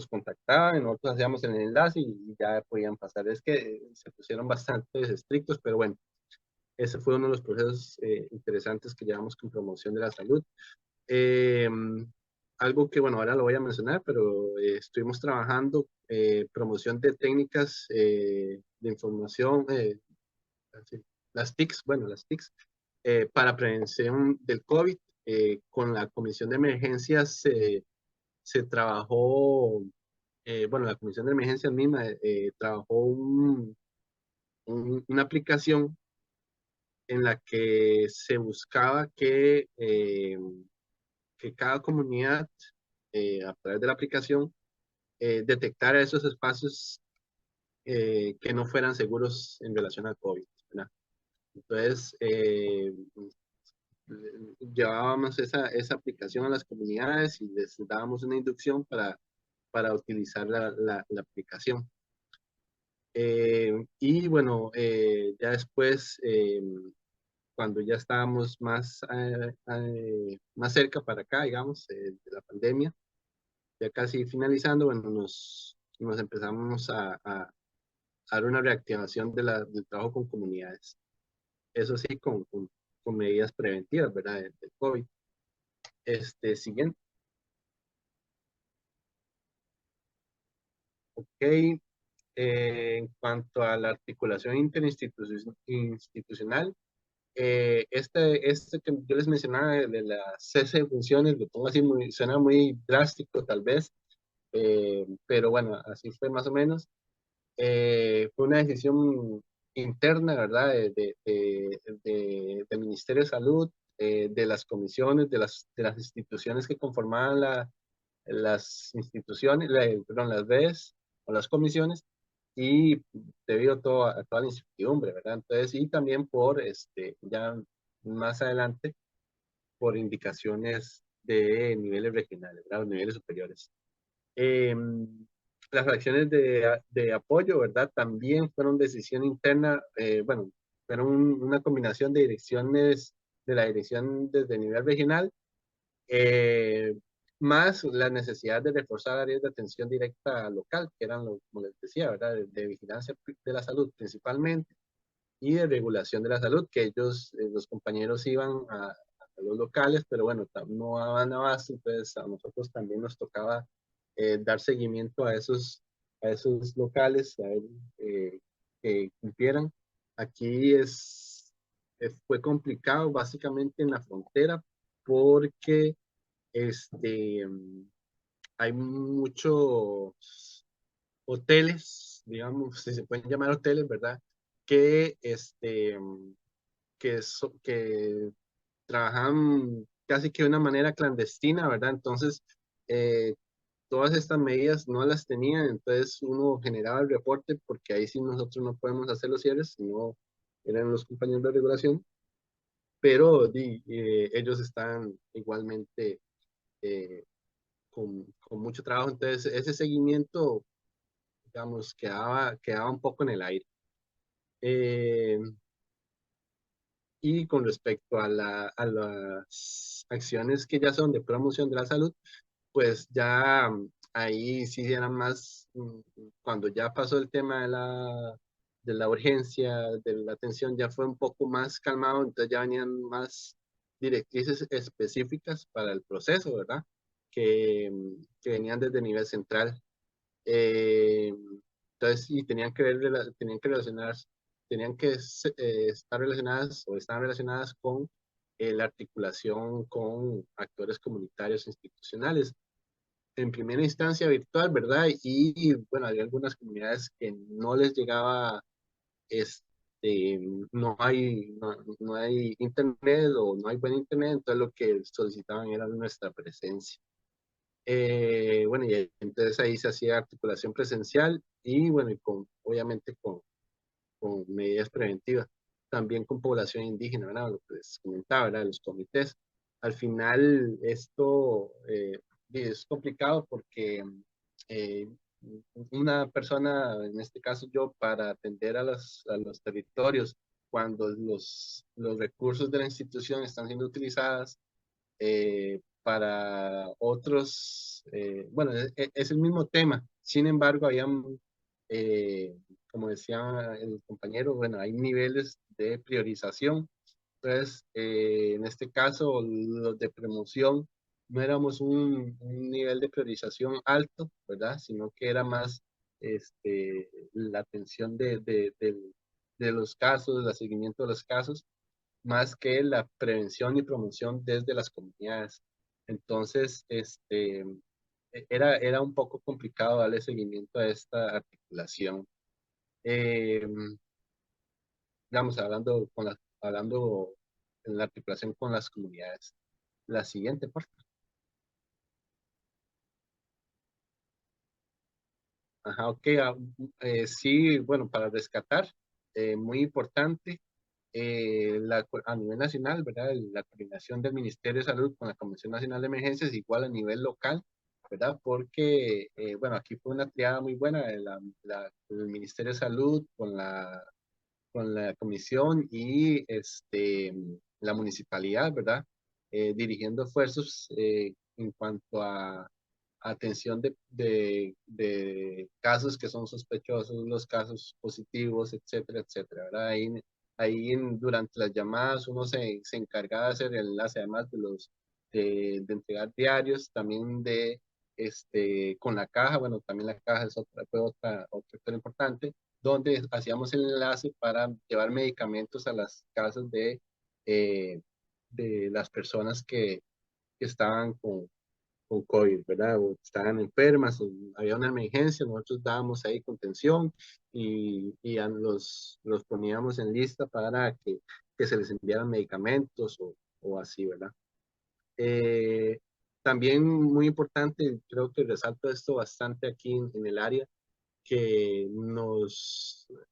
contactaban, nosotros hacíamos el enlace y ya podían pasar. Es que se pusieron bastante estrictos, pero bueno, ese fue uno de los procesos interesantes que llevamos con promoción de la salud. Algo que, bueno, ahora lo voy a mencionar, pero estuvimos trabajando promoción de técnicas de información, las TICs, bueno, las TICs, para prevención del COVID. Con la Comisión de Emergencias se trabajó, bueno, la Comisión de Emergencias misma trabajó una aplicación en la que se buscaba que cada comunidad, a través de la aplicación, detectara esos espacios que no fueran seguros en relación al COVID, ¿verdad? Entonces, llevábamos esa aplicación a las comunidades y les dábamos una inducción para utilizar la aplicación. Y bueno, ya después, cuando ya estábamos más cerca para acá, digamos, de la pandemia, ya casi finalizando, bueno, nos empezamos a dar una reactivación del trabajo con comunidades. Eso sí, con medidas preventivas, ¿verdad? Del COVID. Siguiente. Ok. En cuanto a la articulación interinstitucional, este que yo les mencionaba de la cese de funciones, lo pongo así, suena muy drástico tal vez, pero bueno, así fue más o menos. Fue una decisión interna, ¿verdad? Del Ministerio de Salud, de las comisiones, de las instituciones que conformaban las instituciones, perdón, las BES o las comisiones, y debido a toda la incertidumbre, ¿verdad? Entonces, y también ya más adelante, por indicaciones de niveles regionales, ¿verdad? Los niveles superiores. Las acciones de apoyo, ¿verdad? También fueron decisión interna, bueno, fueron una combinación de direcciones, de la dirección desde nivel regional, más la necesidad de reforzar áreas de atención directa local, que eran, como les decía, ¿verdad? De vigilancia de la salud principalmente, y de regulación de la salud, que ellos, los compañeros iban a los locales, pero bueno, no daban abasto, entonces a nosotros también nos tocaba dar seguimiento a esos locales, a ver, que cumplieran. Aquí fue complicado básicamente en la frontera porque hay muchos hoteles, digamos, si se pueden llamar hoteles, ¿verdad? Que, que trabajan casi que de una manera clandestina, ¿verdad? Entonces, todas estas medidas no las tenían, entonces uno generaba el reporte porque ahí sí nosotros no podemos hacer los cierres, sino eran los compañeros de regulación, pero ellos están igualmente con mucho trabajo, entonces ese seguimiento, digamos, quedaba un poco en el aire. Y con respecto a las acciones que ya son de promoción de la salud, pues ya ahí sí eran más, cuando ya pasó el tema de la urgencia, de la atención, ya fue un poco más calmado, entonces ya venían más directrices específicas para el proceso, ¿verdad? Que venían desde nivel central. Entonces, y tenían que relacionarse, tenían que estar relacionadas o están relacionadas con la articulación con actores comunitarios e institucionales. En primera instancia virtual, ¿verdad? Y bueno, había algunas comunidades que no les llegaba, no hay internet o no hay buen internet, entonces lo que solicitaban era nuestra presencia. Bueno, y entonces ahí se hacía articulación presencial y bueno, y obviamente con medidas preventivas, también con población indígena, ¿verdad? Lo que les comentaba, ¿verdad? Los comités. Al final esto es complicado porque eh, una persona, en este caso yo, para atender a los territorios, cuando los recursos de la institución están siendo utilizados para otros, bueno, es el mismo tema. Sin embargo, eh, como decía el compañero, bueno, hay niveles de priorización. Entonces, en este caso, los de promoción no éramos un nivel de priorización alto, ¿verdad? Sino que era más la atención de los casos, el seguimiento de los casos más que la prevención y promoción desde las comunidades. Entonces, era un poco complicado darle seguimiento a esta articulación. Eh, digamos, hablando en la articulación con las comunidades. La siguiente parte. Ajá, ok. Sí, bueno, para rescatar, muy importante, a nivel nacional, ¿verdad? La coordinación del Ministerio de Salud con la Comisión Nacional de Emergencias, igual a nivel local, ¿verdad? Porque, bueno, aquí fue una triada muy buena de el Ministerio de Salud con la comisión y la municipalidad, ¿verdad? Dirigiendo esfuerzos en cuanto a atención de casos que son sospechosos, los casos positivos, etcétera, etcétera, ¿verdad? Durante las llamadas uno se encargaba de hacer el enlace además de entregar diarios, también con la caja, bueno, también la caja fue otro factor importante, donde hacíamos el enlace para llevar medicamentos a las casas de las personas que estaban con COVID, ¿verdad? O estaban enfermas, o había una emergencia, nosotros dábamos ahí contención y los poníamos en lista para que se les enviaran medicamentos o así, ¿verdad? También muy importante, creo que resalto esto bastante aquí en el área, que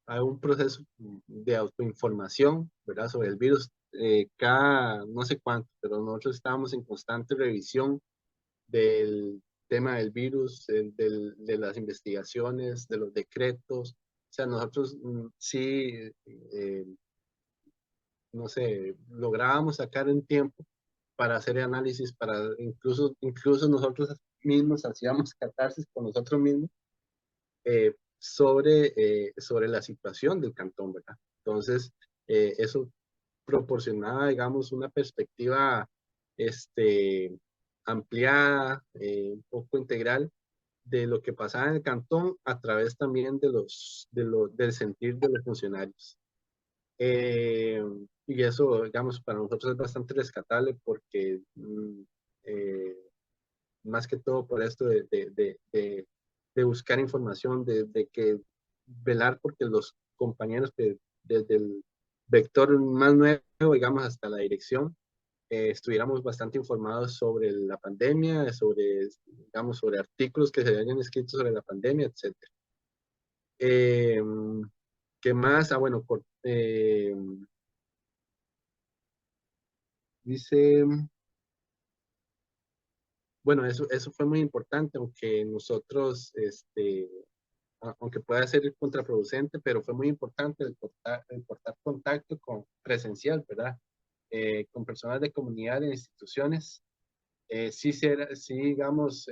hay un proceso de autoinformación, ¿verdad? Sobre el virus, cada no sé cuánto, pero nosotros estábamos en constante revisión del tema del virus, de las investigaciones, de los decretos. O sea, nosotros sí, no sé, lográbamos sacar un tiempo para hacer análisis, incluso nosotros mismos hacíamos catarsis con nosotros mismos sobre la situación del cantón, ¿verdad? Entonces, eso proporcionaba, digamos, una perspectiva ampliada, un poco integral de lo que pasaba en el cantón a través también del sentir de los funcionarios. Y eso, digamos, para nosotros es bastante rescatable porque más que todo por esto de buscar información, de que velar porque los compañeros que desde el vector más nuevo, digamos, hasta la dirección, estuviéramos bastante informados sobre la pandemia, digamos, sobre artículos que se hayan escrito sobre la pandemia, etc. ¿Qué más? Ah, bueno, dice, bueno, eso fue muy importante, aunque nosotros, aunque pueda ser contraproducente, pero fue muy importante el cortar contacto presencial, ¿verdad? Con personas de comunidad e instituciones. Sí, digamos,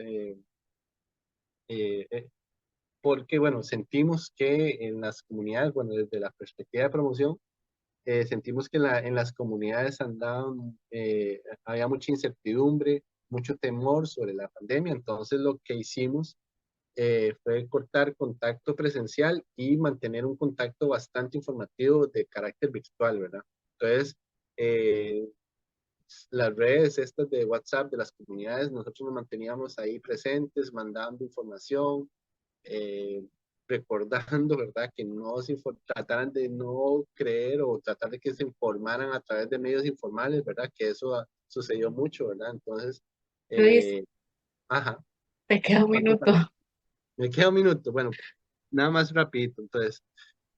porque, bueno, sentimos que en las comunidades, bueno, desde la perspectiva de promoción, sentimos que en las comunidades andaban, había mucha incertidumbre, mucho temor sobre la pandemia, entonces lo que hicimos fue cortar contacto presencial y mantener un contacto bastante informativo de carácter virtual, ¿verdad? Entonces, las redes estas de WhatsApp de las comunidades, nosotros nos manteníamos ahí presentes, mandando información, eh, recordando, ¿verdad? Que no se trataran de no creer o tratar de que se informaran a través de medios informales, ¿verdad? Que eso sucedió mucho, ¿verdad? Entonces, Luis, ajá, te queda un ¿cuánto minuto. me queda un minuto? Bueno, nada más rapidito. Entonces,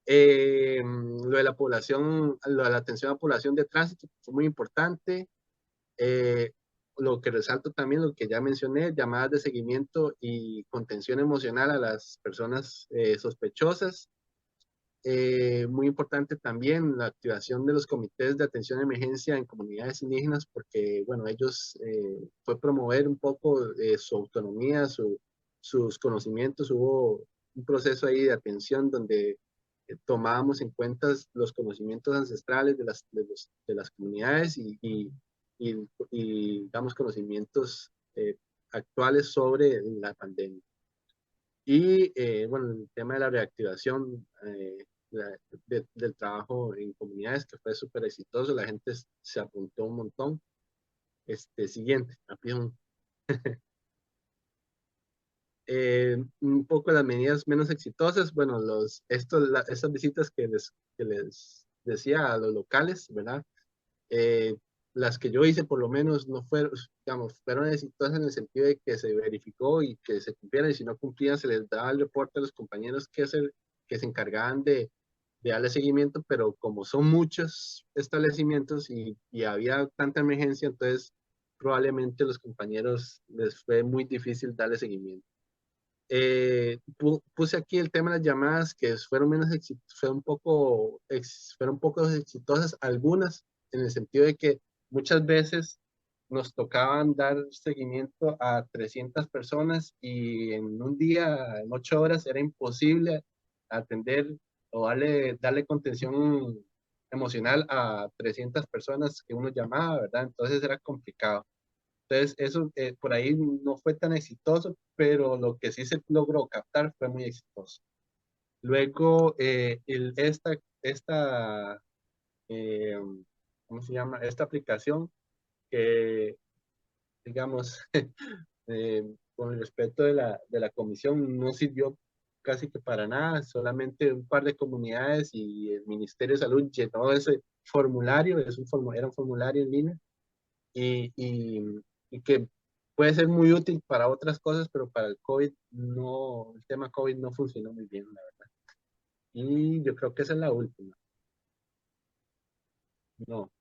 lo de la población, lo de la atención a la población de tránsito fue muy importante. Lo que resalto también, lo que ya mencioné, llamadas de seguimiento y contención emocional a las personas sospechosas. Muy importante también la activación de los comités de atención a emergencia en comunidades indígenas, porque, bueno, ellos fue promover un poco su autonomía, sus conocimientos. Hubo un proceso ahí de atención donde tomábamos en cuenta los conocimientos ancestrales de las comunidades y damos conocimientos actuales sobre la pandemia. Y bueno, el tema de la reactivación del trabajo en comunidades, que fue súper exitoso, la gente se apuntó un montón. Siguiente, rápido. Un poco las medidas menos exitosas, bueno, estas visitas que les decía a los locales, ¿verdad? Las que yo hice por lo menos no fueron, digamos, fueron exitosas en el sentido de que se verificó y que se cumplieran, y si no cumplían se les daba el reporte a los compañeros que se encargaban de darle seguimiento, pero como son muchos establecimientos y había tanta emergencia, entonces probablemente los compañeros les fue muy difícil darle seguimiento. Puse aquí el tema de las llamadas que fueron menos fueron poco exitosas, algunas, en el sentido de que muchas veces nos tocaban dar seguimiento a 300 personas y en un día, en 8 horas, era imposible atender o darle contención emocional a 300 personas que uno llamaba, ¿verdad? Entonces era complicado. Entonces, eso por ahí no fue tan exitoso, pero lo que sí se logró captar fue muy exitoso. Luego, eh, ¿cómo se llama? Esta aplicación que, digamos, con el respeto de la comisión, no sirvió casi que para nada, solamente un par de comunidades y el Ministerio de Salud llenó ese formulario, era un formulario en línea y que puede ser muy útil para otras cosas, pero para el COVID no, el tema COVID no funcionó muy bien, la verdad. Y yo creo que esa es la última. No.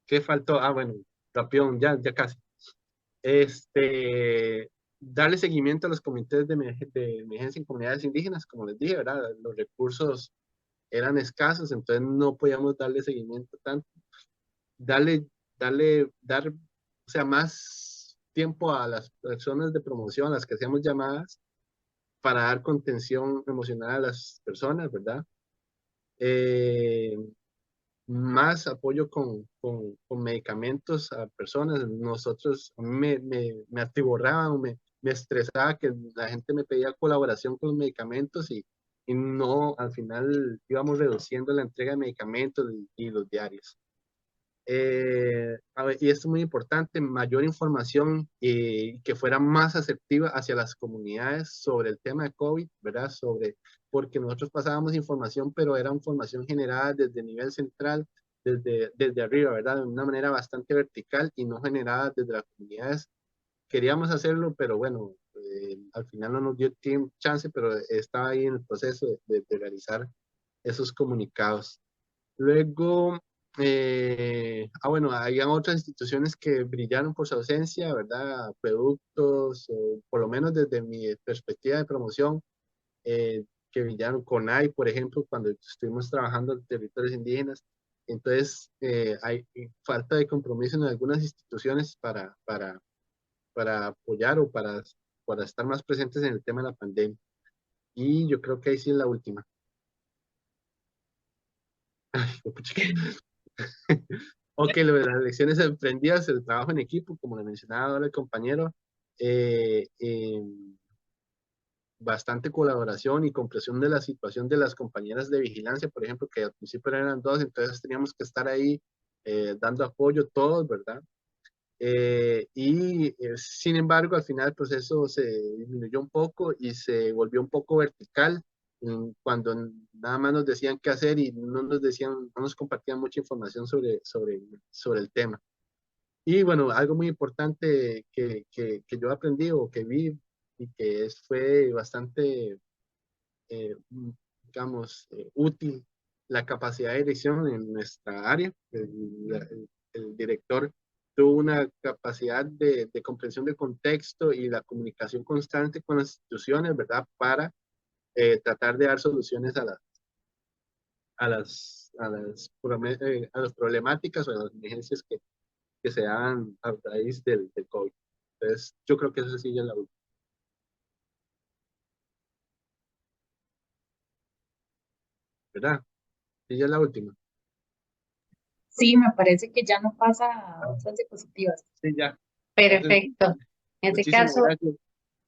¿Qué faltó? Ah, bueno, rápido, ya casi. Darle seguimiento a los comités de emergencia en comunidades indígenas, como les dije, ¿verdad? Los recursos eran escasos, entonces no podíamos darle seguimiento tanto. Dar, o sea, más tiempo a las personas de promoción, a las que hacíamos llamadas, para dar contención emocional a las personas, ¿verdad? Eh, Más apoyo con medicamentos a personas. Nosotros, a mí me atiborraba o me estresaba que la gente me pedía colaboración con los medicamentos y no, al final íbamos reduciendo la entrega de medicamentos y los diarios. A ver, y esto es muy importante, mayor información y que fuera más asertiva hacia las comunidades sobre el tema de COVID, ¿verdad? Porque nosotros pasábamos información, pero era información generada desde el nivel central, desde arriba, ¿verdad? De una manera bastante vertical y no generada desde las comunidades. Queríamos hacerlo, pero bueno, al final no nos dio chance, pero estaba ahí en el proceso de realizar esos comunicados. Luego, bueno, habían otras instituciones que brillaron por su ausencia, ¿verdad? Productos, o por lo menos desde mi perspectiva de promoción, que brillaron con AI, por ejemplo, cuando estuvimos trabajando en territorios indígenas. Entonces, hay falta de compromiso en algunas instituciones para apoyar o para estar más presentes en el tema de la pandemia. Y yo creo que ahí sí es la última. Ok, lo de las lecciones aprendidas, el trabajo en equipo, como le mencionaba ahora el compañero, eh, eh, bastante colaboración y comprensión de la situación de las compañeras de vigilancia, por ejemplo, que al principio eran dos, entonces teníamos que estar ahí dando apoyo todos, ¿verdad? Sin embargo, al final el proceso se disminuyó un poco y se volvió un poco vertical cuando nada más nos decían qué hacer y no nos decían, no nos compartían mucha información sobre el tema. Y bueno, algo muy importante que yo aprendí o que vi y que fue bastante, digamos, útil, la capacidad de dirección en nuestra área. El director tuvo una capacidad de comprensión de contexto y la comunicación constante con las instituciones, ¿verdad? Para tratar de dar soluciones a las problemáticas o a las emergencias que se dan a raíz del COVID. Entonces, yo creo que esa sí ya es la última, ¿verdad? Sí, ya es la última. Sí, me parece que ya no pasa a otras diapositivas. Sí, ya. Entonces, Perfecto. En ese muchísimas caso, gracias.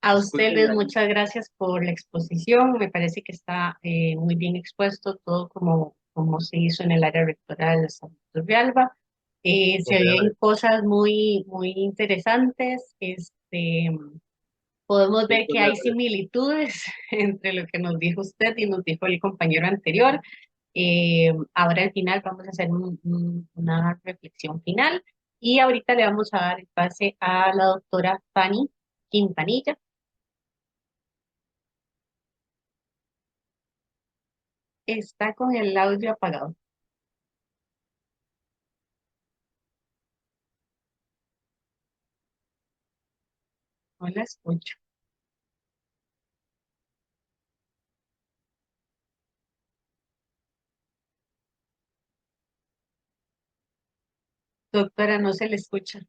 a Disculpen ustedes ahí. muchas gracias por la exposición. Me parece que está muy bien expuesto todo como se hizo en el área rectoral de San Villalba. Se ven cosas muy interesantes. Podemos ver que hay similitudes entre lo que nos dijo usted y nos dijo el compañero anterior. Ahora al final vamos a hacer una reflexión final y ahorita le vamos a dar el pase a la doctora Fanny Quintanilla. Está con el audio apagado. No la escucho. Doctora, no se le escucha.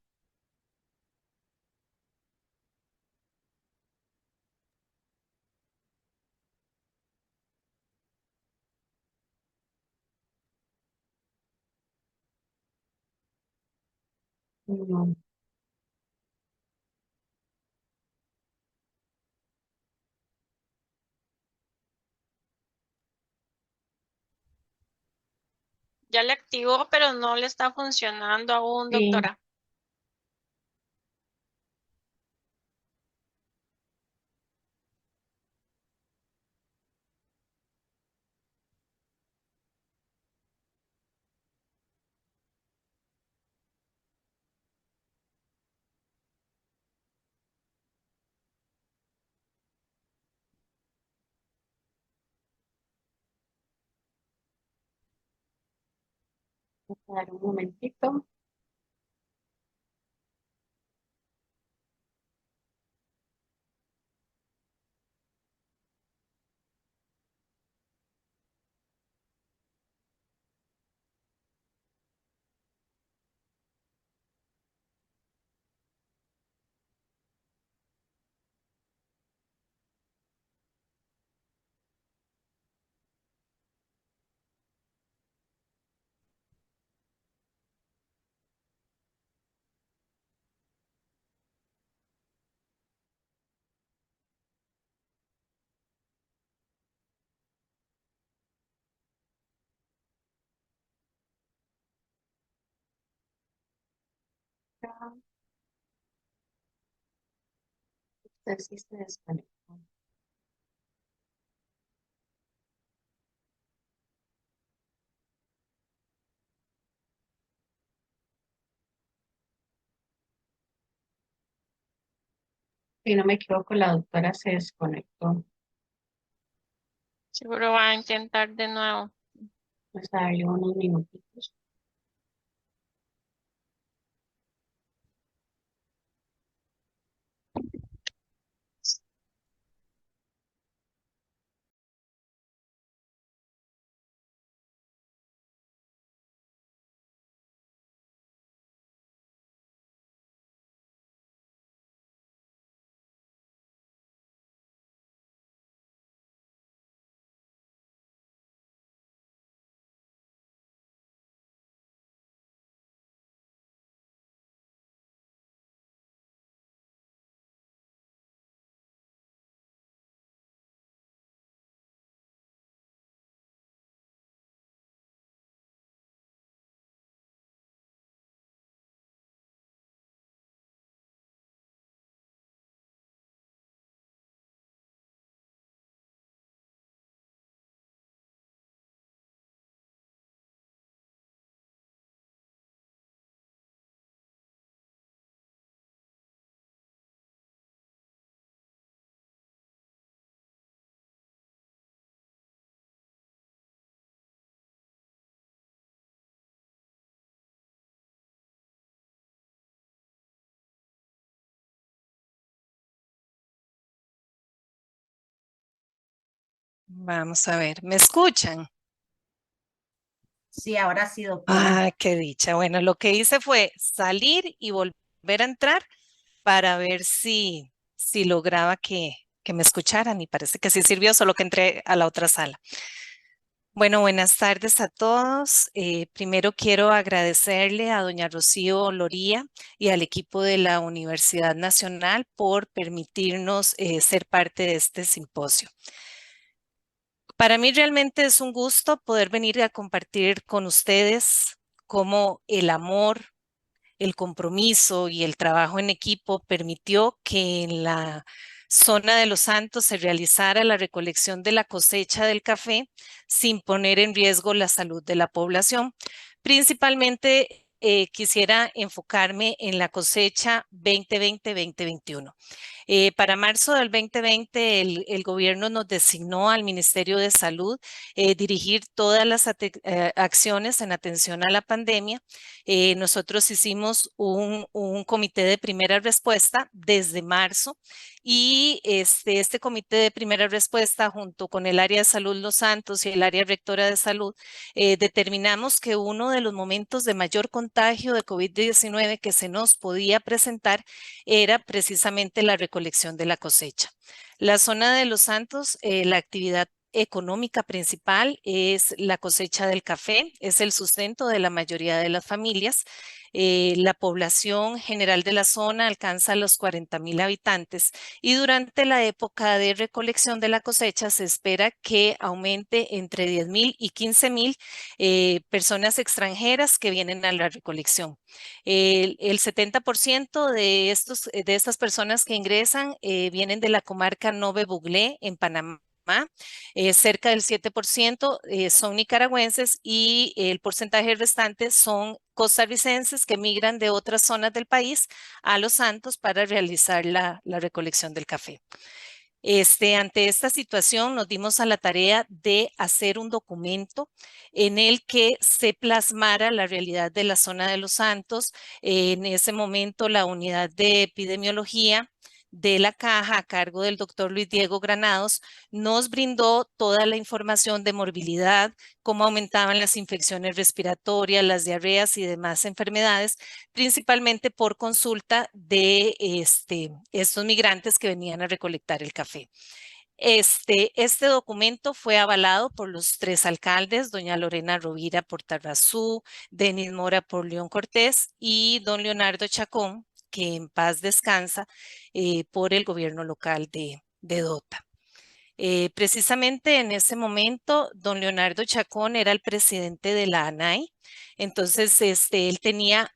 No. Ya le activó, pero no le está funcionando aún, Sí. doctora. Vamos a dar un momentito. Usted sí se desconectó. Si no me equivoco, la doctora se desconectó. Seguro va a intentar de nuevo. Vamos a darle unos minutitos. Vamos a ver, ¿me escuchan? Sí, ahora sí, doctora. Ah, qué dicha. Bueno, lo que hice fue salir y volver a entrar para ver si lograba que me escucharan y parece que sí sirvió, solo que entré a la otra sala. Bueno, buenas tardes a todos. Primero quiero agradecerle a doña Rocío Loría y al equipo de la Universidad Nacional por permitirnos ser parte de este simposio. Para mí realmente es un gusto poder venir a compartir con ustedes cómo el amor, el compromiso y el trabajo en equipo permitió que en la zona de Los Santos se realizara la recolección de la cosecha del café sin poner en riesgo la salud de la población. Principalmente quisiera enfocarme en la cosecha 2020-2021. Para marzo del 2020, el gobierno nos designó al Ministerio de Salud dirigir todas las acciones en atención a la pandemia. Nosotros hicimos un comité de primera respuesta desde marzo y este comité de primera respuesta junto con el área de salud Los Santos y el área rectora de salud determinamos que uno de los momentos de mayor contagio de COVID-19 que se nos podía presentar era precisamente la recolección de la cosecha. La zona de Los Santos, la actividad económica principal es la cosecha del café, es el sustento de la mayoría de las familias. La población general de la zona alcanza los 40,000 habitantes y durante la época de recolección de la cosecha se espera que aumente entre 10,000 y 15,000 personas extranjeras que vienen a la recolección. El 70% de estas personas que ingresan vienen de la comarca Nove Buglé en Panamá. Cerca del 7% son nicaragüenses y el porcentaje restante son costarricenses que migran de otras zonas del país a Los Santos para realizar la recolección del café. Ante esta situación nos dimos a la tarea de hacer un documento en el que se plasmara la realidad de la zona de Los Santos. En ese momento la unidad de epidemiología de la caja a cargo del doctor Luis Diego Granados nos brindó toda la información de morbilidad, cómo aumentaban las infecciones respiratorias, las diarreas y demás enfermedades, principalmente por consulta de estos migrantes que venían a recolectar el café. Este documento fue avalado por los 3 alcaldes, doña Lorena Rovira por Tarrazú, Denis Mora por León Cortés y don Leonardo Chacón, que en paz descansa, por el gobierno local de Dota. Precisamente en ese momento, don Leonardo Chacón era el presidente de la ANAI, entonces él tenía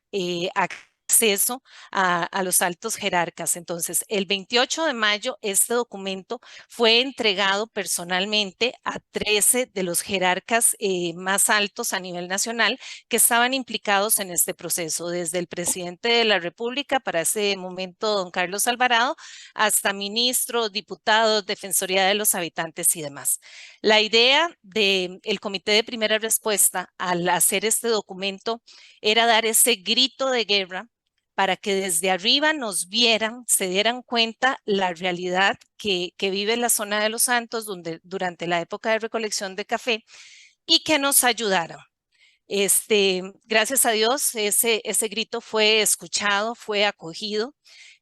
acceso a los altos jerarcas. Entonces, el 28 de mayo, este documento fue entregado personalmente a 13 de los jerarcas más altos a nivel nacional que estaban implicados en este proceso, desde el presidente de la República, para ese momento, don Carlos Alvarado, hasta ministros, diputados, Defensoría de los Habitantes y demás. La idea del Comité de Primera Respuesta al hacer este documento era dar ese grito de guerra para que desde arriba nos vieran, se dieran cuenta la realidad que vive la zona de Los Santos durante la época de recolección de café y que nos ayudaran. Gracias a Dios, ese grito fue escuchado, fue acogido.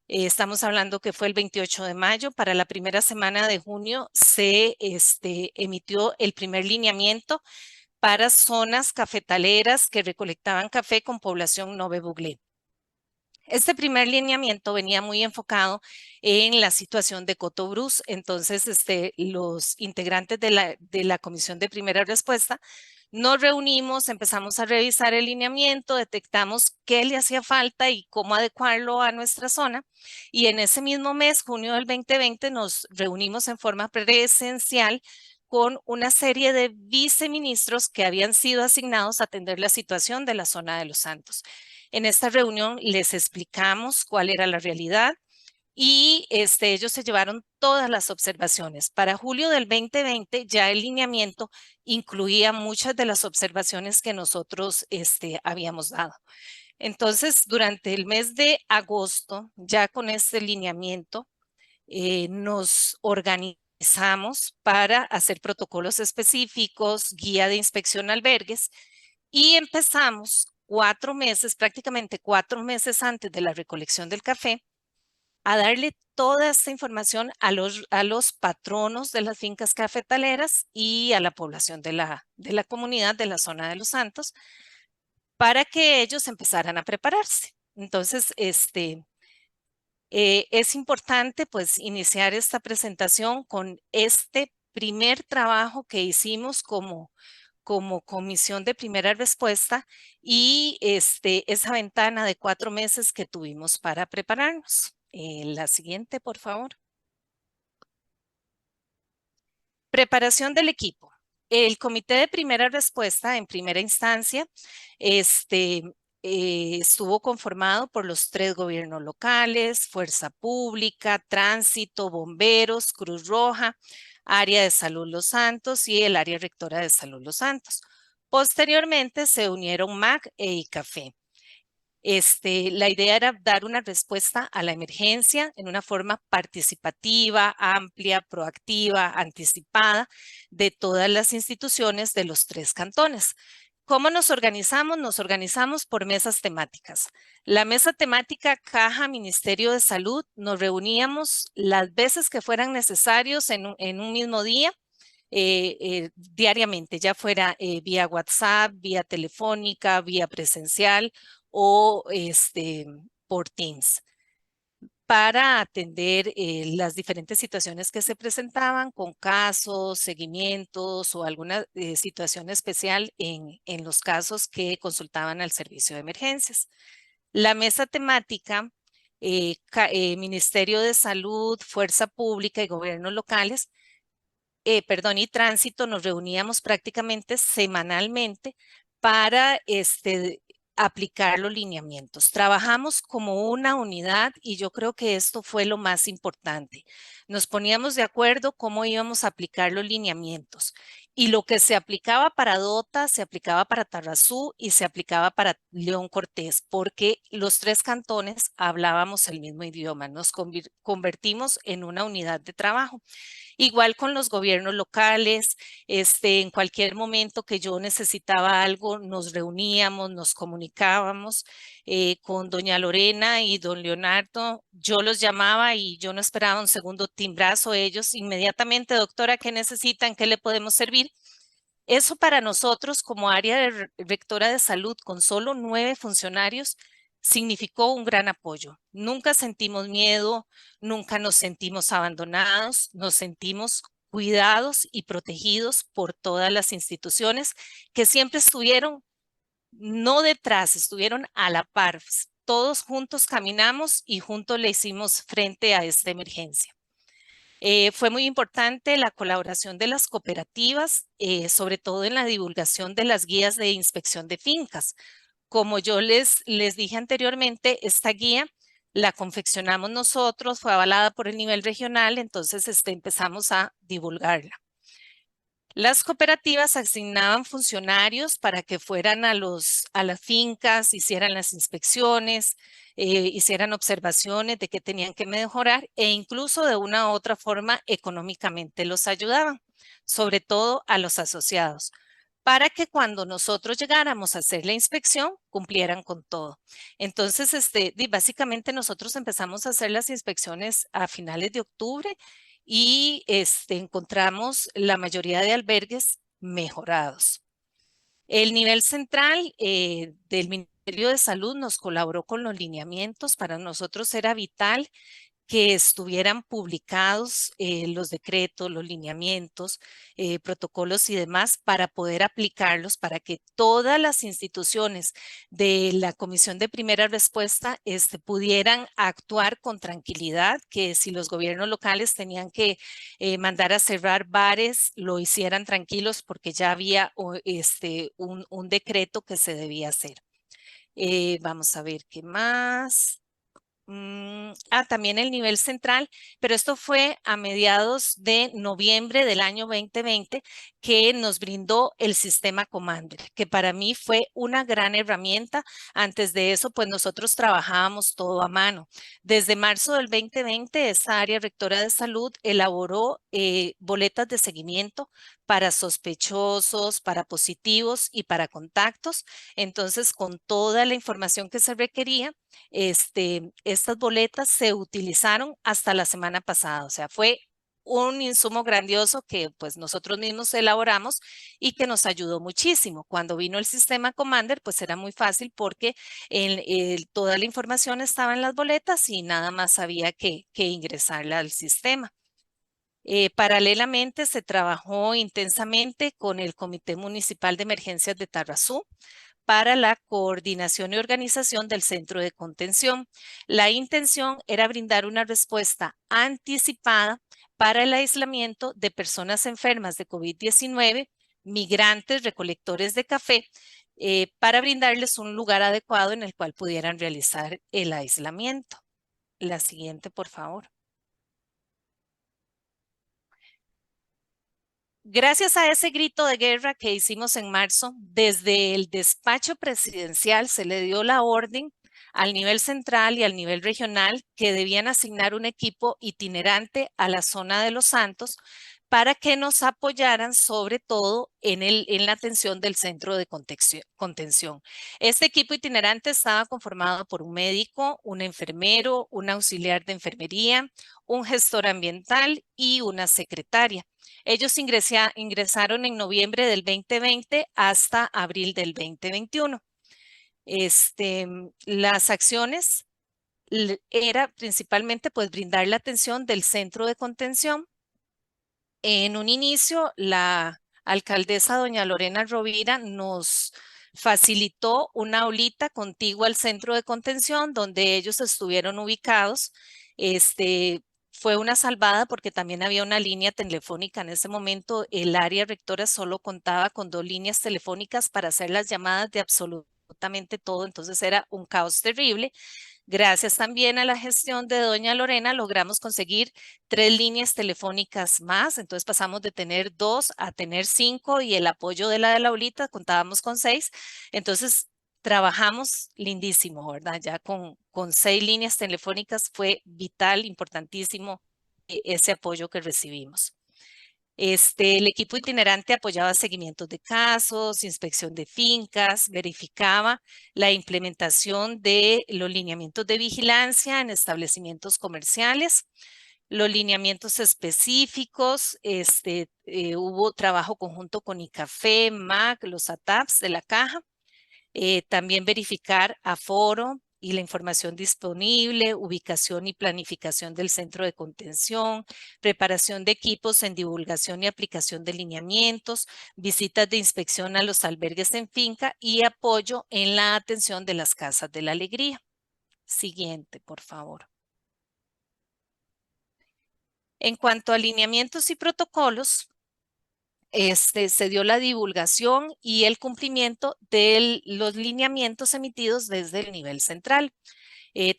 Estamos hablando que fue el 28 de mayo. Para la primera semana de junio se emitió el primer lineamiento para zonas cafetaleras que recolectaban café con población Nove Buglé. Este primer lineamiento venía muy enfocado en la situación de Cotobruz. Entonces, los integrantes de la Comisión de Primera Respuesta nos reunimos, empezamos a revisar el lineamiento, detectamos qué le hacía falta y cómo adecuarlo a nuestra zona. Y en ese mismo mes, junio del 2020, nos reunimos en forma presencial con una serie de viceministros que habían sido asignados a atender la situación de la zona de Los Santos. En esta reunión les explicamos cuál era la realidad y ellos se llevaron todas las observaciones. Para julio del 2020 ya el lineamiento incluía muchas de las observaciones que nosotros habíamos dado. Entonces, durante el mes de agosto, ya con este lineamiento, nos organizamos utilizamos para hacer protocolos específicos, guía de inspección a albergues, y empezamos 4 meses, prácticamente 4 meses antes de la recolección del café, a darle toda esta información a los patronos de las fincas cafetaleras y a la población de la comunidad de la zona de Los Santos para que ellos empezaran a prepararse. Entonces, es importante pues iniciar esta presentación con este primer trabajo que hicimos como comisión de primera respuesta y esa ventana de 4 meses que tuvimos para prepararnos. La siguiente, por favor. Preparación del equipo. El comité de primera respuesta en primera instancia estuvo conformado por los 3 gobiernos locales, Fuerza Pública, Tránsito, Bomberos, Cruz Roja, Área de Salud Los Santos y el Área Rectora de Salud Los Santos. Posteriormente se unieron MAC e ICAFE. La idea era dar una respuesta a la emergencia en una forma participativa, amplia, proactiva, anticipada de todas las instituciones de los 3 cantones. ¿Cómo nos organizamos? Nos organizamos por mesas temáticas. La mesa temática Caja Ministerio de Salud, nos reuníamos las veces que fueran necesarios en un mismo día, diariamente, ya fuera vía WhatsApp, vía telefónica, vía presencial o por Teams, para atender las diferentes situaciones que se presentaban con casos, seguimientos o alguna situación especial en los casos que consultaban al servicio de emergencias. La mesa temática, Ministerio de Salud, Fuerza Pública y gobiernos locales, y Tránsito, nos reuníamos prácticamente semanalmente para aplicar los lineamientos. Trabajamos como una unidad y yo creo que esto fue lo más importante. Nos poníamos de acuerdo cómo íbamos a aplicar los lineamientos y lo que se aplicaba para Dota, se aplicaba para Tarrazú y se aplicaba para León Cortés, porque los 3 cantones hablábamos el mismo idioma, nos convertimos en una unidad de trabajo. Igual con los gobiernos locales, en cualquier momento que yo necesitaba algo, nos reuníamos, nos comunicábamos con doña Lorena y don Leonardo. Yo los llamaba y yo no esperaba un segundo timbrazo. Ellos inmediatamente, doctora, ¿qué necesitan? ¿Qué le podemos servir? Eso para nosotros como área rectora de salud con solo 9 funcionarios significó un gran apoyo. Nunca sentimos miedo, nunca nos sentimos abandonados, nos sentimos cuidados y protegidos por todas las instituciones que siempre estuvieron no detrás, estuvieron a la par. Todos juntos caminamos y juntos le hicimos frente a esta emergencia. Fue muy importante la colaboración de las cooperativas, sobre todo en la divulgación de las guías de inspección de fincas. Como yo les dije anteriormente, esta guía la confeccionamos nosotros, fue avalada por el nivel regional, entonces empezamos a divulgarla. Las cooperativas asignaban funcionarios para que fueran a las fincas, hicieran las inspecciones, hicieran observaciones de qué tenían que mejorar e incluso de una u otra forma económicamente los ayudaban, sobre todo a los asociados, para que cuando nosotros llegáramos a hacer la inspección cumplieran con todo. Entonces, básicamente nosotros empezamos a hacer las inspecciones a finales de octubre y encontramos la mayoría de albergues mejorados. El nivel central del Ministerio de Salud nos colaboró con los lineamientos. Para nosotros era vital que estuvieran publicados los decretos, los lineamientos, protocolos y demás para poder aplicarlos, para que todas las instituciones de la Comisión de Primera Respuesta pudieran actuar con tranquilidad, que si los gobiernos locales tenían que mandar a cerrar bares, lo hicieran tranquilos porque ya había un decreto que se debía hacer. Vamos a ver qué más. También el nivel central, pero esto fue a mediados de noviembre del año 2020 que nos brindó el sistema Commander, que para mí fue una gran herramienta. Antes de eso, pues nosotros trabajábamos todo a mano. Desde marzo del 2020, esta área rectora de salud elaboró boletas de seguimiento para sospechosos, para positivos y para contactos. Entonces, con toda la información que se requería, estas boletas se utilizaron hasta la semana pasada, o sea, fue un insumo grandioso que pues nosotros mismos elaboramos y que nos ayudó muchísimo. Cuando vino el sistema Commander, pues era muy fácil porque toda la información estaba en las boletas y nada más había que ingresarla al sistema. Paralelamente se trabajó intensamente con el Comité Municipal de Emergencias de Tarrazú para la coordinación y organización del centro de contención. La intención era brindar una respuesta anticipada para el aislamiento de personas enfermas de COVID-19, migrantes, recolectores de café, para brindarles un lugar adecuado en el cual pudieran realizar el aislamiento. La siguiente, por favor. Gracias a ese grito de guerra que hicimos en marzo, desde el despacho presidencial se le dio la orden al nivel central y al nivel regional que debían asignar un equipo itinerante a la zona de Los Santos para que nos apoyaran sobre todo en la atención del centro de contención. Este equipo itinerante estaba conformado por un médico, un enfermero, un auxiliar de enfermería, un gestor ambiental y una secretaria. Ellos ingresaron en noviembre del 2020 hasta abril del 2021. Las acciones era principalmente pues brindar la atención del centro de contención. En un inicio, la alcaldesa doña Lorena Rovira nos facilitó una aulita contigua al centro de contención donde ellos estuvieron ubicados. Fue una salvada porque también había una línea telefónica. En ese momento el área rectora solo contaba con 2 líneas telefónicas para hacer las llamadas de absolutamente todo, entonces era un caos terrible. Gracias también a la gestión de doña Lorena logramos conseguir 3 líneas telefónicas más, entonces pasamos de tener 2 a tener 5 y el apoyo de la aulita contábamos con 6, entonces trabajamos lindísimo, ¿verdad? Ya con 6 líneas telefónicas fue vital, importantísimo ese apoyo que recibimos. El equipo itinerante apoyaba seguimientos de casos, inspección de fincas, verificaba la implementación de los lineamientos de vigilancia en establecimientos comerciales, los lineamientos específicos, hubo trabajo conjunto con ICAFE, MAC, los ATAPs de la caja, también verificar aforo y la información disponible, ubicación y planificación del centro de contención, preparación de equipos en divulgación y aplicación de lineamientos, visitas de inspección a los albergues en finca y apoyo en la atención de las casas de la alegría. Siguiente, por favor. En cuanto a lineamientos y protocolos, se dio la divulgación y el cumplimiento de los lineamientos emitidos desde el nivel central,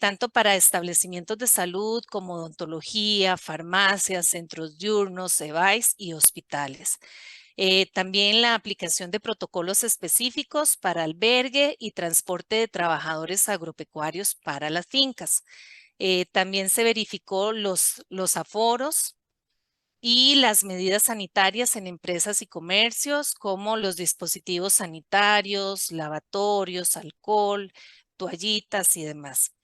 tanto para establecimientos de salud como odontología, farmacias, centros diurnos, CEBAIS y hospitales. También la aplicación de protocolos específicos para albergue y transporte de trabajadores agropecuarios para las fincas. También se verificó los aforos y las medidas sanitarias en empresas y comercios, como los dispositivos sanitarios, lavatorios, alcohol, toallitas y demás.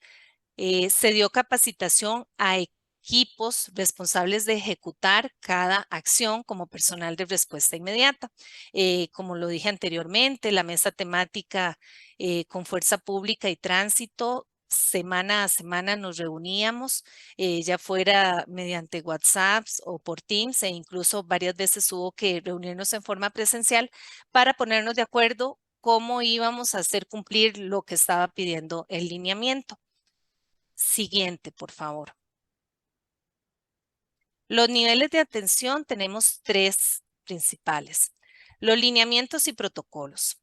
Se dio capacitación a equipos responsables de ejecutar cada acción como personal de respuesta inmediata. Como lo dije anteriormente, la mesa temática con fuerza pública y tránsito, semana a semana nos reuníamos, ya fuera mediante WhatsApp o por Teams, e incluso varias veces hubo que reunirnos en forma presencial para ponernos de acuerdo cómo íbamos a hacer cumplir lo que estaba pidiendo el lineamiento. Siguiente, por favor. Los niveles de atención tenemos 3 principales. Los lineamientos y protocolos.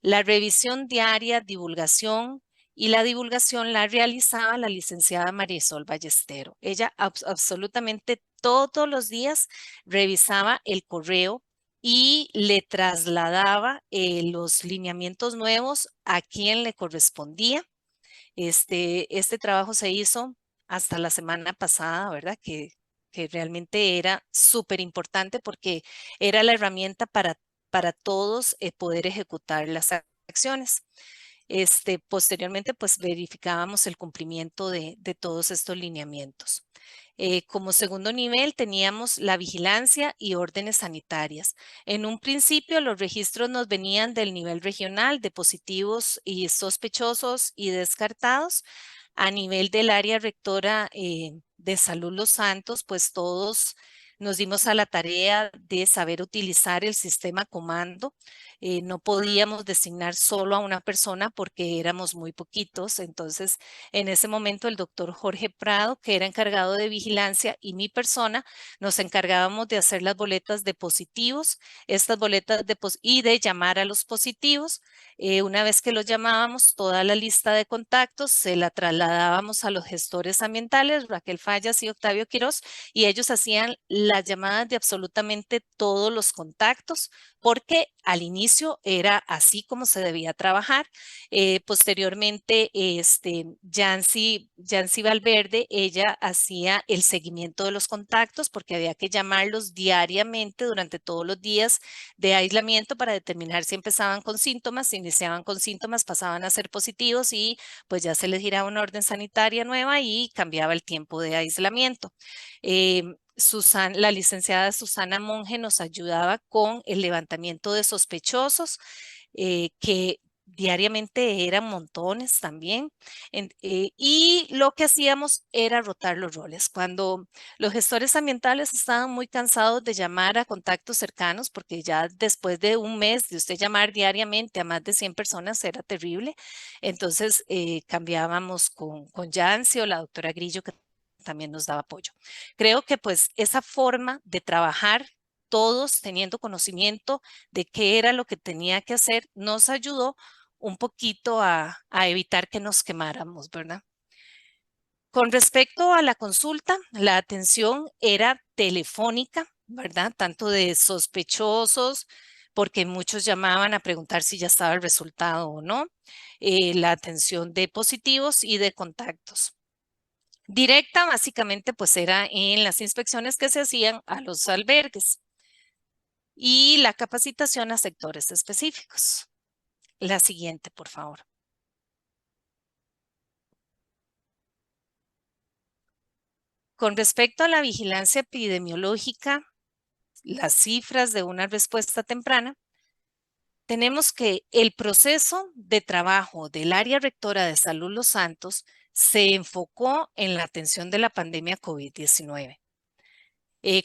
La revisión diaria, divulgación y la divulgación la realizaba la licenciada Marisol Ballestero. Ella absolutamente todos los días revisaba el correo y le trasladaba los lineamientos nuevos a quien le correspondía. Este trabajo se hizo hasta la semana pasada, ¿verdad? Que realmente era súper importante porque era la herramienta para todos poder ejecutar las acciones. Posteriormente, pues verificábamos el cumplimiento de todos estos lineamientos. Como segundo nivel teníamos la vigilancia y órdenes sanitarias. En un principio los registros nos venían del nivel regional de positivos y sospechosos y descartados. A nivel del área rectora de Salud Los Santos, pues todos nos dimos a la tarea de saber utilizar el sistema comando. No podíamos designar solo a una persona porque éramos muy poquitos. Entonces, en ese momento, el doctor Jorge Prado, que era encargado de vigilancia, y mi persona, nos encargábamos de hacer las boletas de positivos, estas boletas y de llamar a los positivos. Una vez que los llamábamos, toda la lista de contactos se la trasladábamos a los gestores ambientales, Raquel Fallas y Octavio Quiroz, y ellos hacían las llamadas de absolutamente todos los contactos, porque al inicio era así como se debía trabajar. Posteriormente, Yancy Valverde, ella hacía el seguimiento de los contactos porque había que llamarlos diariamente durante todos los días de aislamiento para determinar si empezaban con síntomas, si iniciaban con síntomas, pasaban a ser positivos y pues ya se les giraba una orden sanitaria nueva y cambiaba el tiempo de aislamiento. La licenciada Susana Monge nos ayudaba con el levantamiento de sospechosos, que diariamente eran montones también. Y lo que hacíamos era rotar los roles. Cuando los gestores ambientales estaban muy cansados de llamar a contactos cercanos, porque ya después de un mes de usted llamar diariamente a más de 100 personas era terrible, entonces cambiábamos con Yancy o la doctora Grillo, que también nos daba apoyo. Creo que pues esa forma de trabajar todos teniendo conocimiento de qué era lo que tenía que hacer, nos ayudó un poquito a evitar que nos quemáramos, ¿verdad? Con respecto a la consulta, la atención era telefónica, ¿verdad? Tanto de sospechosos, porque muchos llamaban a preguntar si ya estaba el resultado o no, la atención de positivos y de contactos. Directa, básicamente, pues era en las inspecciones que se hacían a los albergues y la capacitación a sectores específicos. La siguiente, por favor. Con respecto a la vigilancia epidemiológica, las cifras de una respuesta temprana, tenemos que el proceso de trabajo del área rectora de Salud Los Santos se enfocó en la atención de la pandemia COVID-19.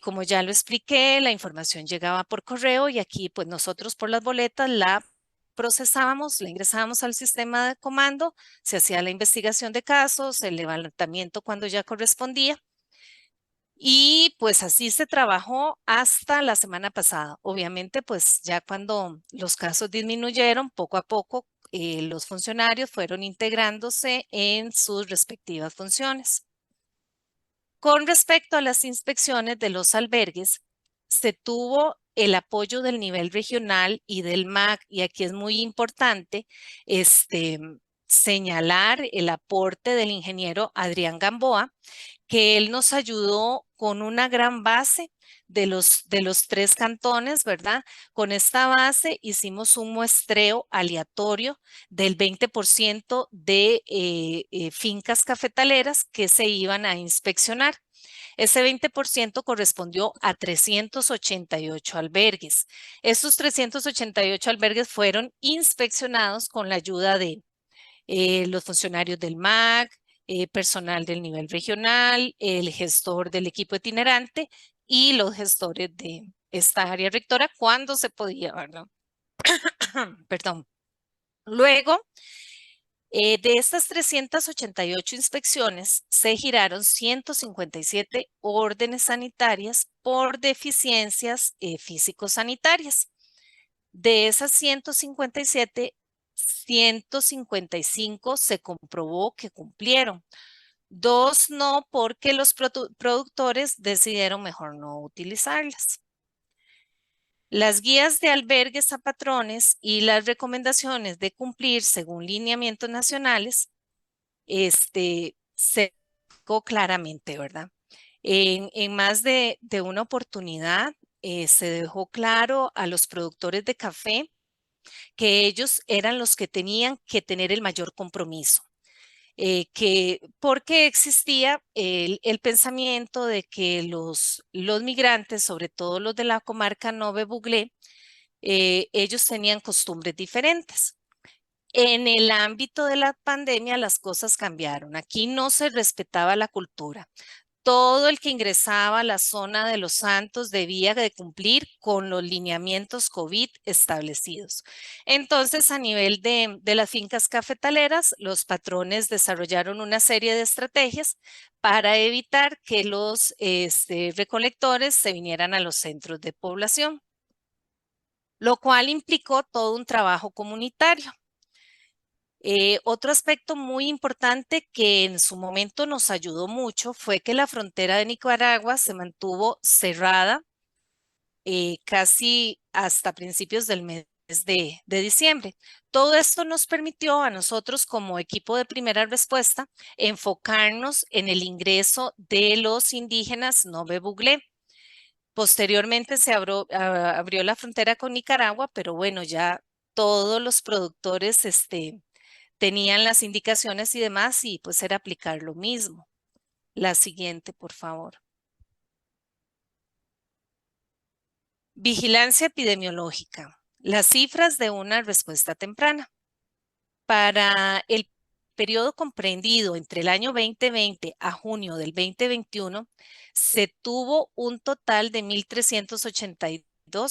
Como ya lo expliqué, la información llegaba por correo y aquí pues nosotros por las boletas la procesábamos, la ingresábamos al sistema de comando, se hacía la investigación de casos, el levantamiento cuando ya correspondía. Y pues así se trabajó hasta la semana pasada. Obviamente, pues ya cuando los casos disminuyeron, poco a poco los funcionarios fueron integrándose en sus respectivas funciones. Con respecto a las inspecciones de los albergues, se tuvo el apoyo del nivel regional y del MAC, y aquí es muy importante señalar el aporte del ingeniero Adrián Gamboa, que él nos ayudó con una gran base de los 3 cantones, ¿verdad? Con esta base hicimos un muestreo aleatorio del 20% de fincas cafetaleras que se iban a inspeccionar. Ese 20% correspondió a 388 albergues. Estos 388 albergues fueron inspeccionados con la ayuda de los funcionarios del MAC, personal del nivel regional, el gestor del equipo itinerante y los gestores de esta área rectora cuando se podía, ¿verdad? Perdón. Luego, de estas 388 inspecciones, se giraron 157 órdenes sanitarias por deficiencias físico-sanitarias. De esas 157, 155 se comprobó que cumplieron. 2 no, porque los productores decidieron mejor no utilizarlas. Las guías de albergues a patrones y las recomendaciones de cumplir según lineamientos nacionales se explicó claramente, ¿verdad? En más de una oportunidad se dejó claro a los productores de café que ellos eran los que tenían que tener el mayor compromiso. Porque existía el pensamiento de que los migrantes, sobre todo los de la comarca Nove Buglé, ellos tenían costumbres diferentes. En el ámbito de la pandemia las cosas cambiaron. Aquí no se respetaba la cultura. Todo el que ingresaba a la zona de Los Santos debía de cumplir con los lineamientos COVID establecidos. Entonces, a nivel de las fincas cafetaleras, los patrones desarrollaron una serie de estrategias para evitar que los recolectores se vinieran a los centros de población, lo cual implicó todo un trabajo comunitario. Otro aspecto muy importante que en su momento nos ayudó mucho fue que la frontera de Nicaragua se mantuvo cerrada casi hasta principios del mes de diciembre. Todo esto nos permitió a nosotros como equipo de primera respuesta enfocarnos en el ingreso de los indígenas Nove Buglé. Posteriormente se abrió la frontera con Nicaragua, pero bueno, ya todos los productores tenían las indicaciones y demás, y pues era aplicar lo mismo. La siguiente, por favor. Vigilancia epidemiológica. Las cifras de una respuesta temprana. Para el periodo comprendido entre el año 2020 a junio del 2021, se tuvo un total de 1,382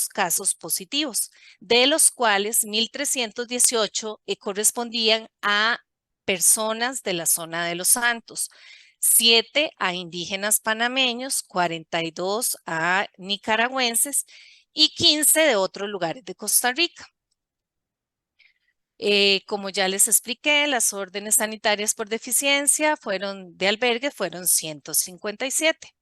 casos positivos, de los cuales 1,318 correspondían a personas de la zona de Los Santos, 7 a indígenas panameños, 42 a nicaragüenses y 15 de otros lugares de Costa Rica. Como ya les expliqué, las órdenes sanitarias por deficiencia de albergue fueron 157.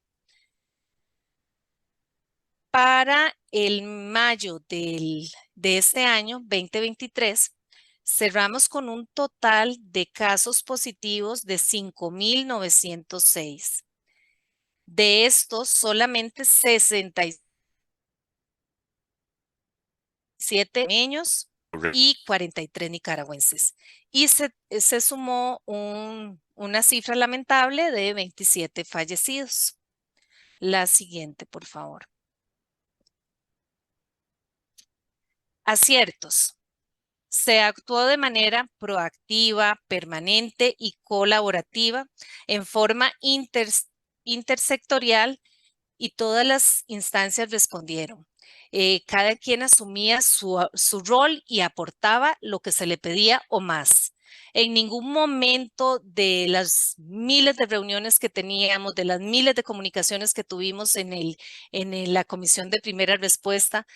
Para el mayo de este año, 2023, cerramos con un total de casos positivos de 5,906. De estos, solamente 67 niños y 43 nicaragüenses. Y se sumó una cifra lamentable de 27 fallecidos. La siguiente, por favor. Aciertos. Se actuó de manera proactiva, permanente y colaborativa en forma intersectorial y todas las instancias respondieron. Cada quien asumía su rol y aportaba lo que se le pedía o más. En ningún momento de las miles de reuniones que teníamos, de las miles de comunicaciones que tuvimos en la comisión de primera respuesta,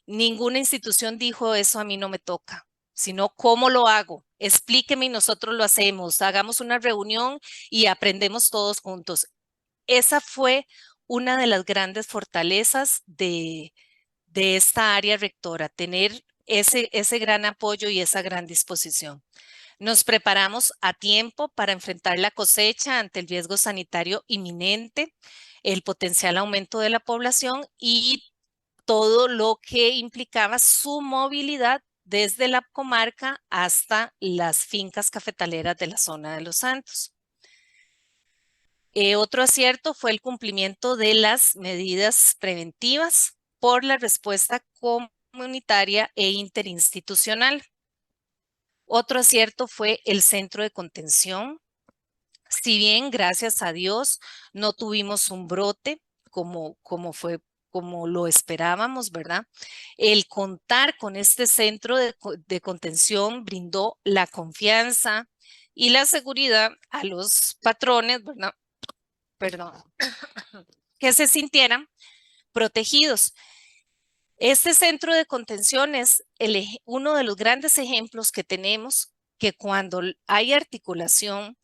ninguna institución dijo eso a mí no me toca, sino cómo lo hago. Explíqueme y nosotros lo hacemos. Hagamos una reunión y aprendemos todos juntos. Esa fue una de las grandes fortalezas de esta área rectora, tener ese gran apoyo y esa gran disposición. Nos preparamos a tiempo para enfrentar la cosecha ante el riesgo sanitario inminente, el potencial aumento de la población y todo lo que implicaba su movilidad desde la comarca hasta las fincas cafetaleras de la zona de Los Santos. Otro acierto fue el cumplimiento de las medidas preventivas por la respuesta comunitaria e interinstitucional. Otro acierto fue el centro de contención. Si bien, gracias a Dios, no tuvimos un brote como lo esperábamos, ¿verdad? El contar con este centro de contención brindó la confianza y la seguridad a los patrones, ¿verdad? Perdón, que se sintieran protegidos. Este centro de contención es uno de los grandes ejemplos que tenemos que cuando hay articulación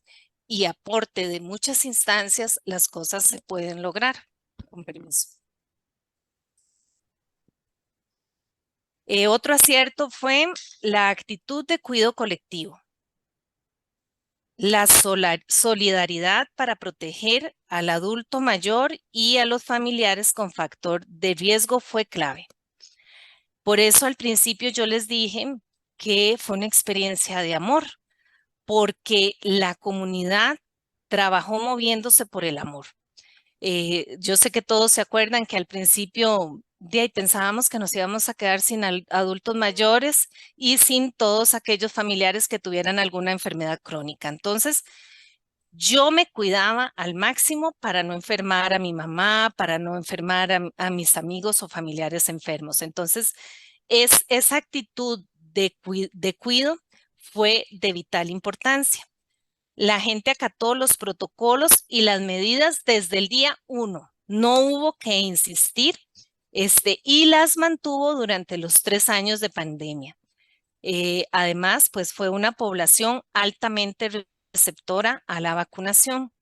y aporte de muchas instancias, las cosas se pueden lograr. Con permiso. Otro acierto fue la actitud de cuidado colectivo. La solidaridad para proteger al adulto mayor y a los familiares con factor de riesgo fue clave. Por eso al principio yo les dije que fue una experiencia de amor, porque la comunidad trabajó moviéndose por el amor. Yo sé que todos se acuerdan que al principio de ahí pensábamos que nos íbamos a quedar sin adultos mayores y sin todos aquellos familiares que tuvieran alguna enfermedad crónica. Entonces, yo me cuidaba al máximo para no enfermar a mi mamá, para no enfermar a mis amigos o familiares enfermos. Entonces, esa actitud de cuidado fue de vital importancia. La gente acató los protocolos y las medidas desde el día 1. No hubo que insistir y las mantuvo durante los 3 años de pandemia. Además, pues fue una población altamente receptora a la vacunación.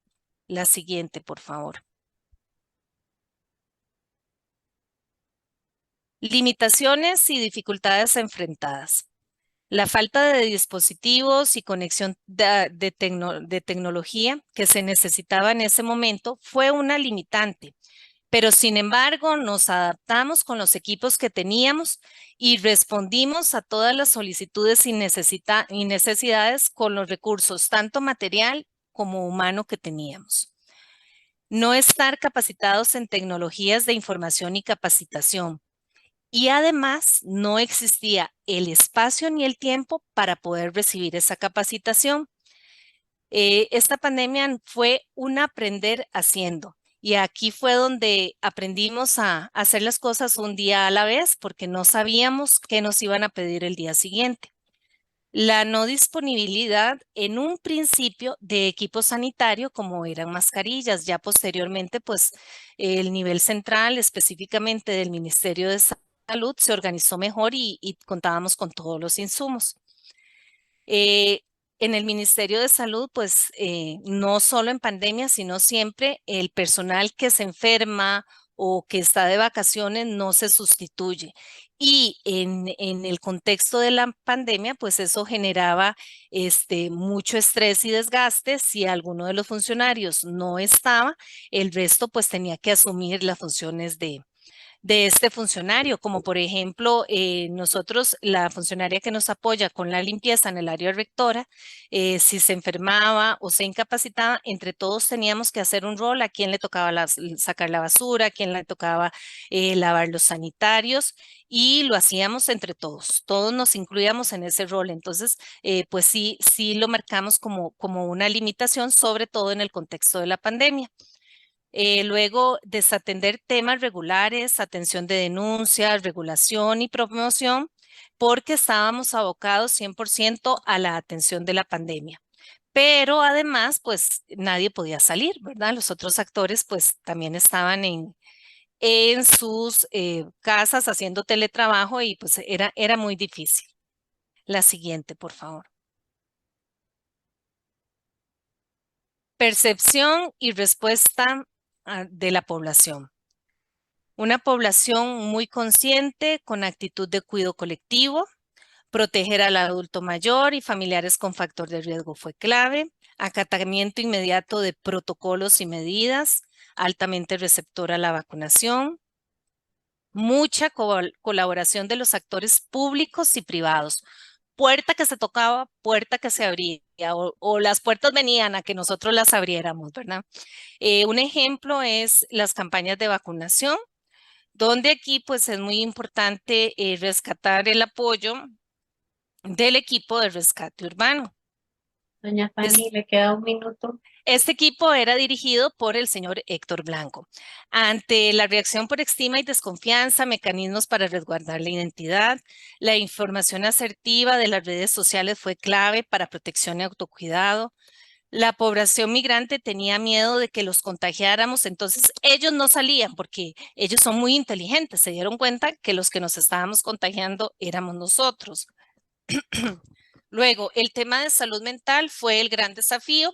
La siguiente, por favor. Limitaciones y dificultades enfrentadas. La falta de dispositivos y conexión de tecnología que se necesitaba en ese momento fue una limitante, pero sin embargo nos adaptamos con los equipos que teníamos y respondimos a todas las solicitudes y necesidades con los recursos, tanto material como humano que teníamos. No estar capacitados en tecnologías de información y capacitación. Y además no existía el espacio ni el tiempo para poder recibir esa capacitación. Esta pandemia fue un aprender haciendo. Y aquí fue donde aprendimos a hacer las cosas un día a la vez porque no sabíamos qué nos iban a pedir el día siguiente. La no disponibilidad en un principio de equipo sanitario como eran mascarillas. Ya posteriormente, pues el nivel central específicamente del Ministerio de Salud se organizó mejor y contábamos con todos los insumos. En el Ministerio de Salud, pues no solo en pandemia, sino siempre el personal que se enferma o que está de vacaciones no se sustituye. Y en el contexto de la pandemia, pues eso generaba mucho estrés y desgaste. Si alguno de los funcionarios no estaba, el resto pues tenía que asumir las funciones de este funcionario, como por ejemplo, nosotros, la funcionaria que nos apoya con la limpieza en el área rectora, si se enfermaba o se incapacitaba, entre todos teníamos que hacer un rol, a quién le tocaba sacar la basura, a quién le tocaba lavar los sanitarios, y lo hacíamos entre todos, todos nos incluíamos en ese rol. Entonces, pues sí lo marcamos como una limitación, sobre todo en el contexto de la pandemia. Luego, desatender temas regulares, atención de denuncias, regulación y promoción, porque estábamos abocados 100% a la atención de la pandemia. Pero además, pues nadie podía salir, ¿verdad? Los otros actores, pues también estaban en sus casas haciendo teletrabajo y pues era muy difícil. La siguiente, por favor. Percepción y respuesta de la población. Una población muy consciente, con actitud de cuidado colectivo. Proteger al adulto mayor y familiares con factor de riesgo fue clave. Acatamiento inmediato de protocolos y medidas. Altamente receptora a la vacunación. Mucha colaboración de los actores públicos y privados. Puerta que se tocaba, puerta que se abría, o las puertas venían a que nosotros las abriéramos, ¿verdad? Un ejemplo es las campañas de vacunación, donde aquí pues es muy importante rescatar el apoyo del equipo de rescate urbano. Doña Fanny, le queda un minuto. Este equipo era dirigido por el señor Héctor Blanco. Ante la reacción por estima y desconfianza, mecanismos para resguardar la identidad, la información asertiva de las redes sociales fue clave para protección y autocuidado. La población migrante tenía miedo de que los contagiáramos, entonces ellos no salían porque ellos son muy inteligentes, se dieron cuenta que los que nos estábamos contagiando éramos nosotros. Luego, el tema de salud mental fue el gran desafío,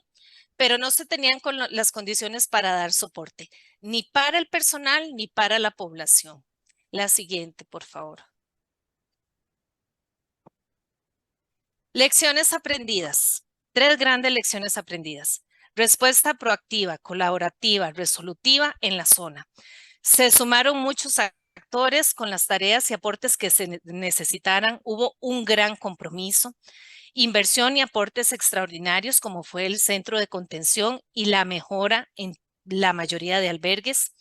pero no se tenían las condiciones para dar soporte, ni para el personal ni para la población. La siguiente, por favor. Lecciones aprendidas. 3 grandes lecciones aprendidas. Respuesta proactiva, colaborativa, resolutiva en la zona. Se sumaron muchos actores con las tareas y aportes que se necesitaran. Hubo un gran compromiso. Inversión y aportes extraordinarios como fue el centro de contención y la mejora en la mayoría de albergues.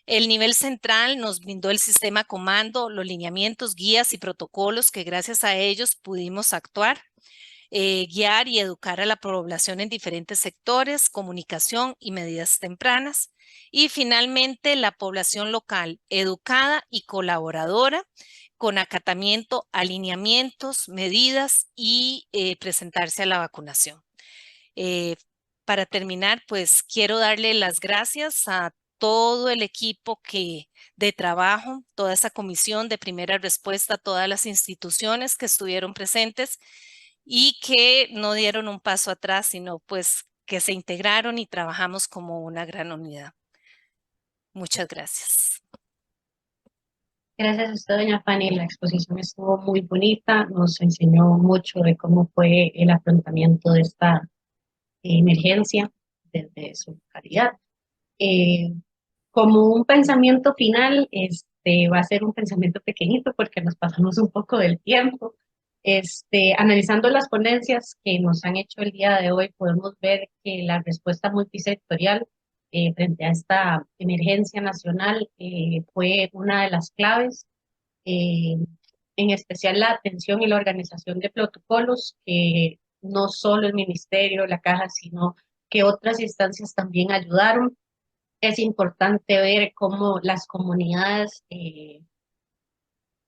El nivel central nos brindó el sistema comando, los lineamientos, guías y protocolos que gracias a ellos pudimos actuar, guiar y educar a la población en diferentes sectores, comunicación y medidas tempranas. Y finalmente la población local educada y colaboradora con acatamiento, alineamientos, medidas y presentarse a la vacunación. Para terminar, pues quiero darle las gracias a todo el equipo de trabajo, toda esa comisión de primera respuesta, todas las instituciones que estuvieron presentes y que no dieron un paso atrás, sino pues que se integraron y trabajamos como una gran unidad. Muchas gracias. Gracias a usted, doña Fanny. La exposición estuvo muy bonita, nos enseñó mucho de cómo fue el afrontamiento de esta emergencia desde su localidad. Como un pensamiento final, va a ser un pensamiento pequeñito porque nos pasamos un poco del tiempo. Analizando las ponencias que nos han hecho el día de hoy, podemos ver que la respuesta multisectorial frente a esta emergencia nacional fue una de las claves, en especial la atención y la organización de protocolos, que no solo el Ministerio, la Caja, sino que otras instancias también ayudaron. Es importante ver cómo las comunidades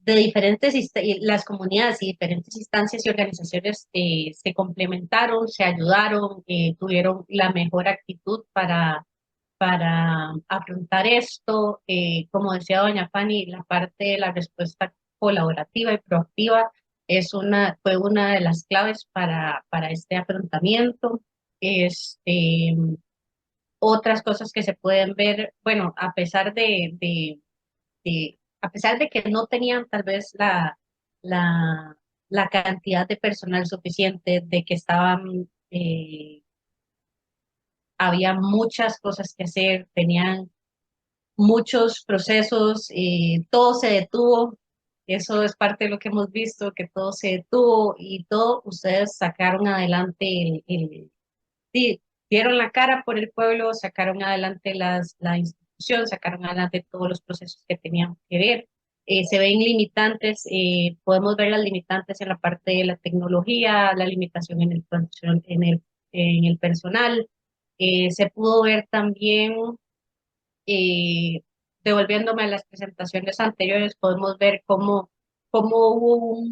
las comunidades y diferentes instancias y organizaciones se complementaron, se ayudaron, tuvieron la mejor actitud para afrontar esto. Como decía doña Fanny, la parte de la respuesta colaborativa y proactiva fue una de las claves para este afrontamiento. Otras cosas que se pueden ver, bueno, a pesar de que no tenían tal vez la cantidad de personal suficiente, de que había muchas cosas que hacer, tenían muchos procesos, todo se detuvo. Eso es parte de lo que hemos visto, que todo se detuvo y todo, ustedes sacaron adelante sí, dieron la cara por el pueblo, sacaron adelante la institución, sacaron adelante todos los procesos que tenían que ver. Se ven limitantes, podemos ver las limitantes en la parte de la tecnología, la limitación en el personal. Se pudo ver también, eh, devolviéndome a las presentaciones anteriores, podemos ver cómo hubo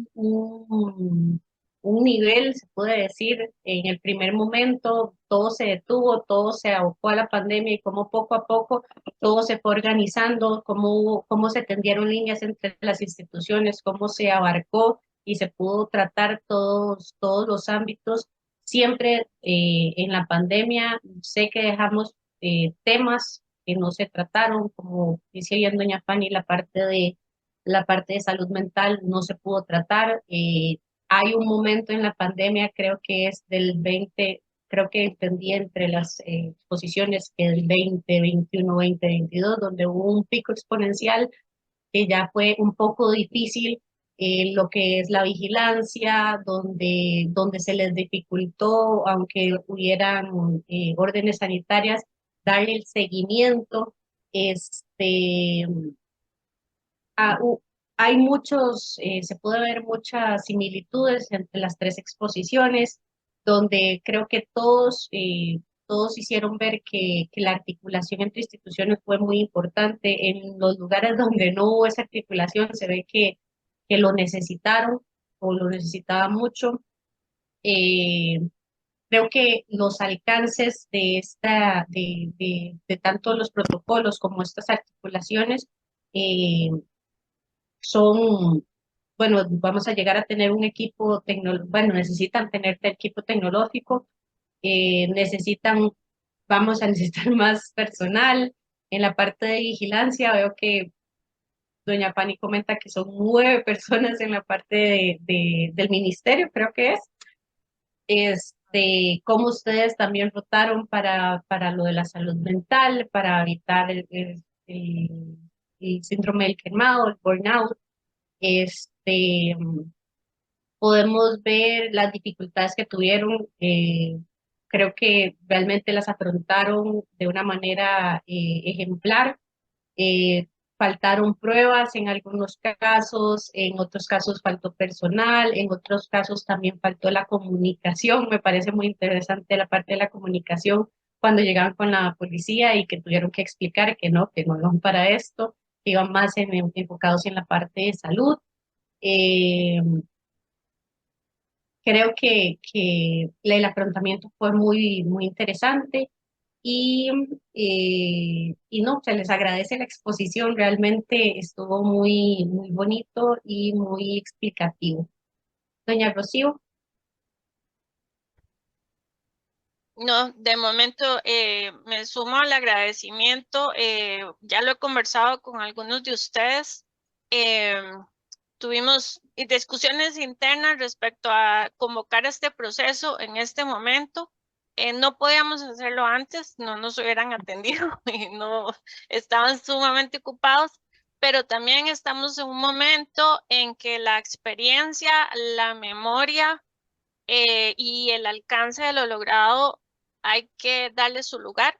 un nivel, se puede decir, en el primer momento todo se detuvo, todo se abocó a la pandemia y cómo poco a poco todo se fue organizando, cómo se tendieron líneas entre las instituciones, cómo se abarcó y se pudo tratar todos los ámbitos. Siempre en la pandemia sé que dejamos temas que no se trataron, como dice bien doña Fanny, la parte de salud mental no se pudo tratar. Hay un momento en la pandemia, creo que es del 20, creo que entendí entre las exposiciones que del 2021, 2022, donde hubo un pico exponencial que ya fue un poco difícil, lo que es la vigilancia, donde se les dificultó, aunque hubieran órdenes sanitarias, darle el seguimiento. Este, Hay se puede ver muchas similitudes entre las 3 exposiciones, donde creo que todos hicieron ver que la articulación entre instituciones fue muy importante. En los lugares donde no hubo esa articulación se ve que lo necesitaron o lo necesitaban mucho. Creo que los alcances de tanto los protocolos como estas articulaciones son, bueno, vamos a llegar a tener un equipo tecnológico, bueno, necesitan tener equipo tecnológico, vamos a necesitar más personal. En la parte de vigilancia veo que doña Pani comenta que son 9 personas en la parte del ministerio, creo que es. Cómo ustedes también votaron para lo de la salud mental, para evitar el síndrome del quemado, el burnout. Podemos ver las dificultades que tuvieron. Creo que realmente las afrontaron de una manera ejemplar. Faltaron pruebas en algunos casos, en otros casos faltó personal, en otros casos también faltó la comunicación. Me parece muy interesante la parte de la comunicación cuando llegaban con la policía y que tuvieron que explicar que no iban para esto, que iban más enfocados en la parte de salud. Creo que el afrontamiento fue muy, muy interesante y no, se les agradece la exposición, realmente estuvo muy, muy bonito y muy explicativo. Doña Rocío. No, de momento me sumo al agradecimiento. Ya lo he conversado con algunos de ustedes. Tuvimos discusiones internas respecto a convocar este proceso en este momento. No podíamos hacerlo antes, no nos hubieran atendido y no estaban sumamente ocupados, pero también estamos en un momento en que la experiencia, la memoria y el alcance de lo logrado hay que darle su lugar,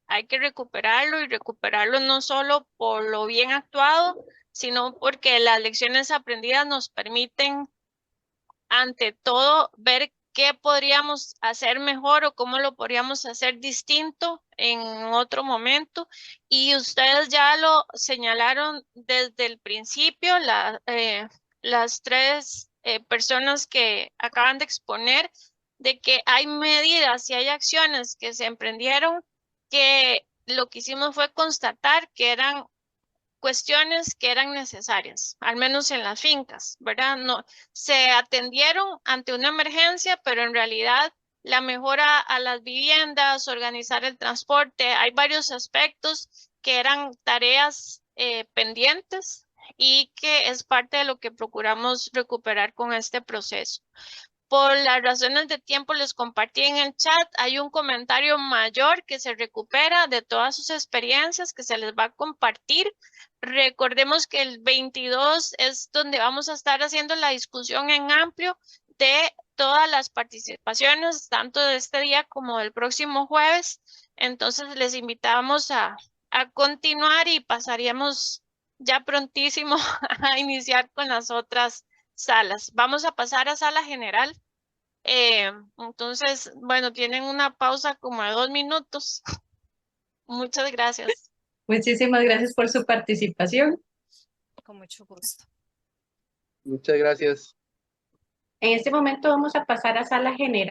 hay que recuperarlo y recuperarlo no solo por lo bien actuado, sino porque las lecciones aprendidas nos permiten, ante todo, ver qué podríamos hacer mejor o cómo lo podríamos hacer distinto en otro momento. Y ustedes ya lo señalaron desde el principio, las tres personas que acaban de exponer, de que hay medidas y hay acciones que se emprendieron que lo que hicimos fue constatar que eran cuestiones que eran necesarias, al menos en las fincas, ¿verdad? No, se atendieron ante una emergencia, pero en realidad la mejora a las viviendas, organizar el transporte, hay varios aspectos que eran tareas pendientes y que es parte de lo que procuramos recuperar con este proceso. Por las razones de tiempo les compartí en el chat, hay un comentario mayor que se recupera de todas sus experiencias que se les va a compartir. Recordemos que el 22 es donde vamos a estar haciendo la discusión en amplio de todas las participaciones, tanto de este día como del próximo jueves. Entonces les invitamos a continuar y pasaríamos ya prontísimo a iniciar con las otras salas. Vamos a pasar a sala general. Entonces, bueno, tienen una pausa como de 2 minutos. Muchas gracias. Muchísimas gracias por su participación. Con mucho gusto. Muchas gracias. En este momento vamos a pasar a sala general.